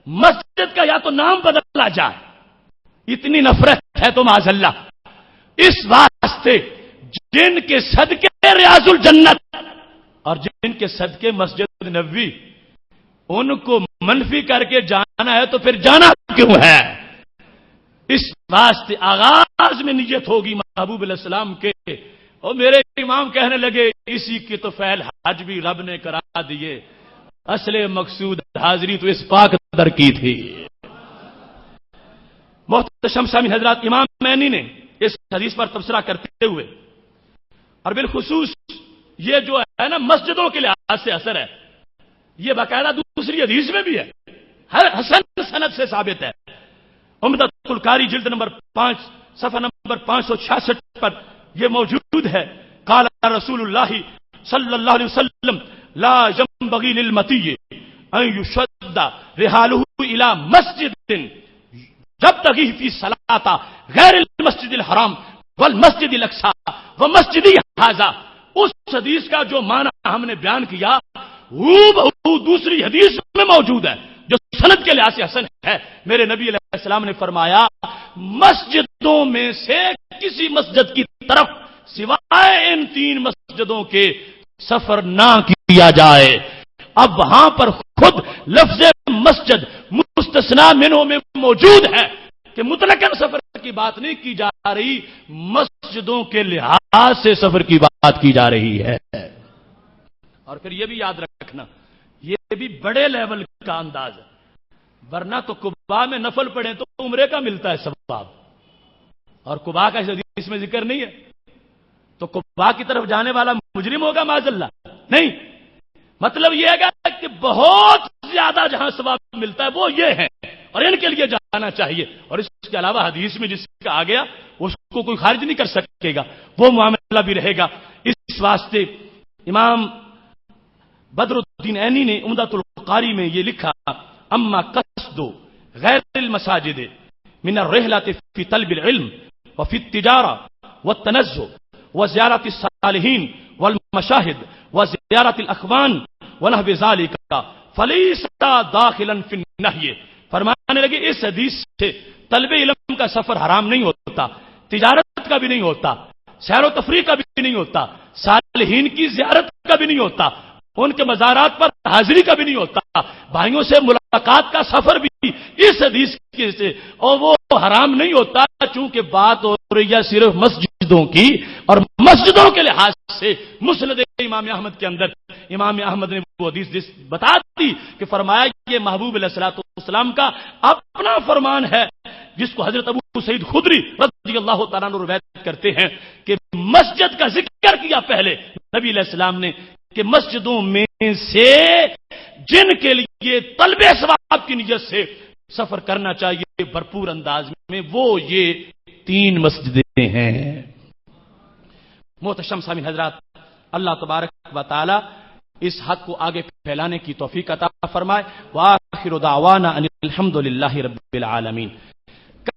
Speaker 2: مسجد کا یا تو نام بدلا جائے, اتنی نفرت ہے تو معاذ اللہ. اس واسطے جن کے صدقے ریاض الجنت اور جن کے صدقے مسجد نبوی, ان کو منفی کر کے جانا ہے تو پھر جانا کیوں ہے؟ اس واسطے آغاز میں نیت ہوگی محبوب علیہ السلام کے. اور میرے امام کہنے لگے اسی کی تو فعل حج بھی رب نے کرا دیے, اصل مقصود حاضری تو اس پاک در کی تھی. محتشم سامعین حضرات, امام مینی نے اس حدیث پر تبصرہ کرتے ہوئے, اور بالخصوص یہ جو ہے نا مسجدوں کے لحاظ سے اثر ہے, یہ باقاعدہ دوسری حدیث میں بھی ہے, حسن سند سے ثابت ہے. عمدۃ القاری جلد نمبر 5 صفحہ نمبر 566 پر یہ موجود ہے. قال رسول اللہ صلی اللہ علیہ وسلم لا ينبغي للمطیع ان يشد رحاله الى مسجد يبتغي فی صلاة غیر المسجد الحرام والمسجد الاقصی ومسجد هذا. اس حدیث کا جو معنی ہم نے بیان کیا وہ دوسری حدیث میں موجود ہے جو سند کے لحاظ سے حسن ہے. میرے نبی علیہ السلام نے فرمایا مسجدوں میں سے کسی مسجد کی طرف سوائے ان 3 مسجدوں کے سفر نہ کیا جائے. اب وہاں پر خود لفظ مسجد مستثنا منہوں میں موجود ہے کہ مطلقاً سفر کی بات نہیں کی جا رہی, مسجدوں کے لحاظ سے سفر کی بات کی جا رہی ہے. اور پھر یہ بھی یاد رکھنا, یہ بھی بڑے لیول کا انداز ہے, ورنہ تو قباء میں نفل پڑھیں تو عمرے کا ملتا ہے ثواب, اور قباء کا اس میں ذکر نہیں ہے. تو قباء کی طرف جانے والا مجرم ہوگا معاذ اللہ؟ نہیں. مطلب یہ ہے کہ بہت زیادہ جہاں ثواب ملتا ہے وہ یہ ہے, اور ان کے لیے جانا چاہیے. اور اس کے علاوہ حدیث میں جس کا آ گیا اس کو کوئی خارج نہیں کر سکے گا, وہ معاملہ بھی رہے گا. اس واسطے امام بدر الدین عینی نے عمدۃ القاری میں یہ لکھا اما قصد غیر المساجد من الرحلة في طلب العلم وفي التجارة والتنزه وزيارة الصالحين والمشاهد وزيارة الأخوان ونحو ذلك فليس داخلا في النهي. فرمانے لگے اس حدیث سے طلب علم کا سفر حرام نہیں ہوتا, تجارت کا بھی نہیں ہوتا, سیر و تفریح کا بھی نہیں ہوتا, صالحین کی زیارت کا بھی نہیں ہوتا, ان کے مزارات پر حاضری کا بھی نہیں ہوتا, بھائیوں سے ملاقات کا سفر بھی اس حدیث کے سے, اور وہ حرام نہیں ہوتا چونکہ بات ہو رہی ہے صرف مسجدوں کی. اور مسجدوں کے لحاظ سے مسند امام احمد کے اندر امام احمد نے وہ حدیث بتا دی کہ فرمایا یہ محبوب علیہ الصلوۃ والسلام کا اپنا فرمان ہے, جس کو حضرت ابو سعید خدری رضی اللہ تعالیٰ عنہ روایت کرتے ہیں کہ مسجد کا ذکر کیا پہلے نبی علیہ السلام نے کہ مسجدوں میں سے جن کے لیے طلب ثواب کی نیت سے سفر کرنا چاہیے بھرپور انداز میں، وہ یہ 3 مسجدیں ہیں۔ محتشم سامعین حضرات، اللہ تبارک و تعالی اس حق کو آگے پھیلانے کی توفیق عطا فرمائے۔ وآخر دعوانا ان الحمد للہ رب العالمین۔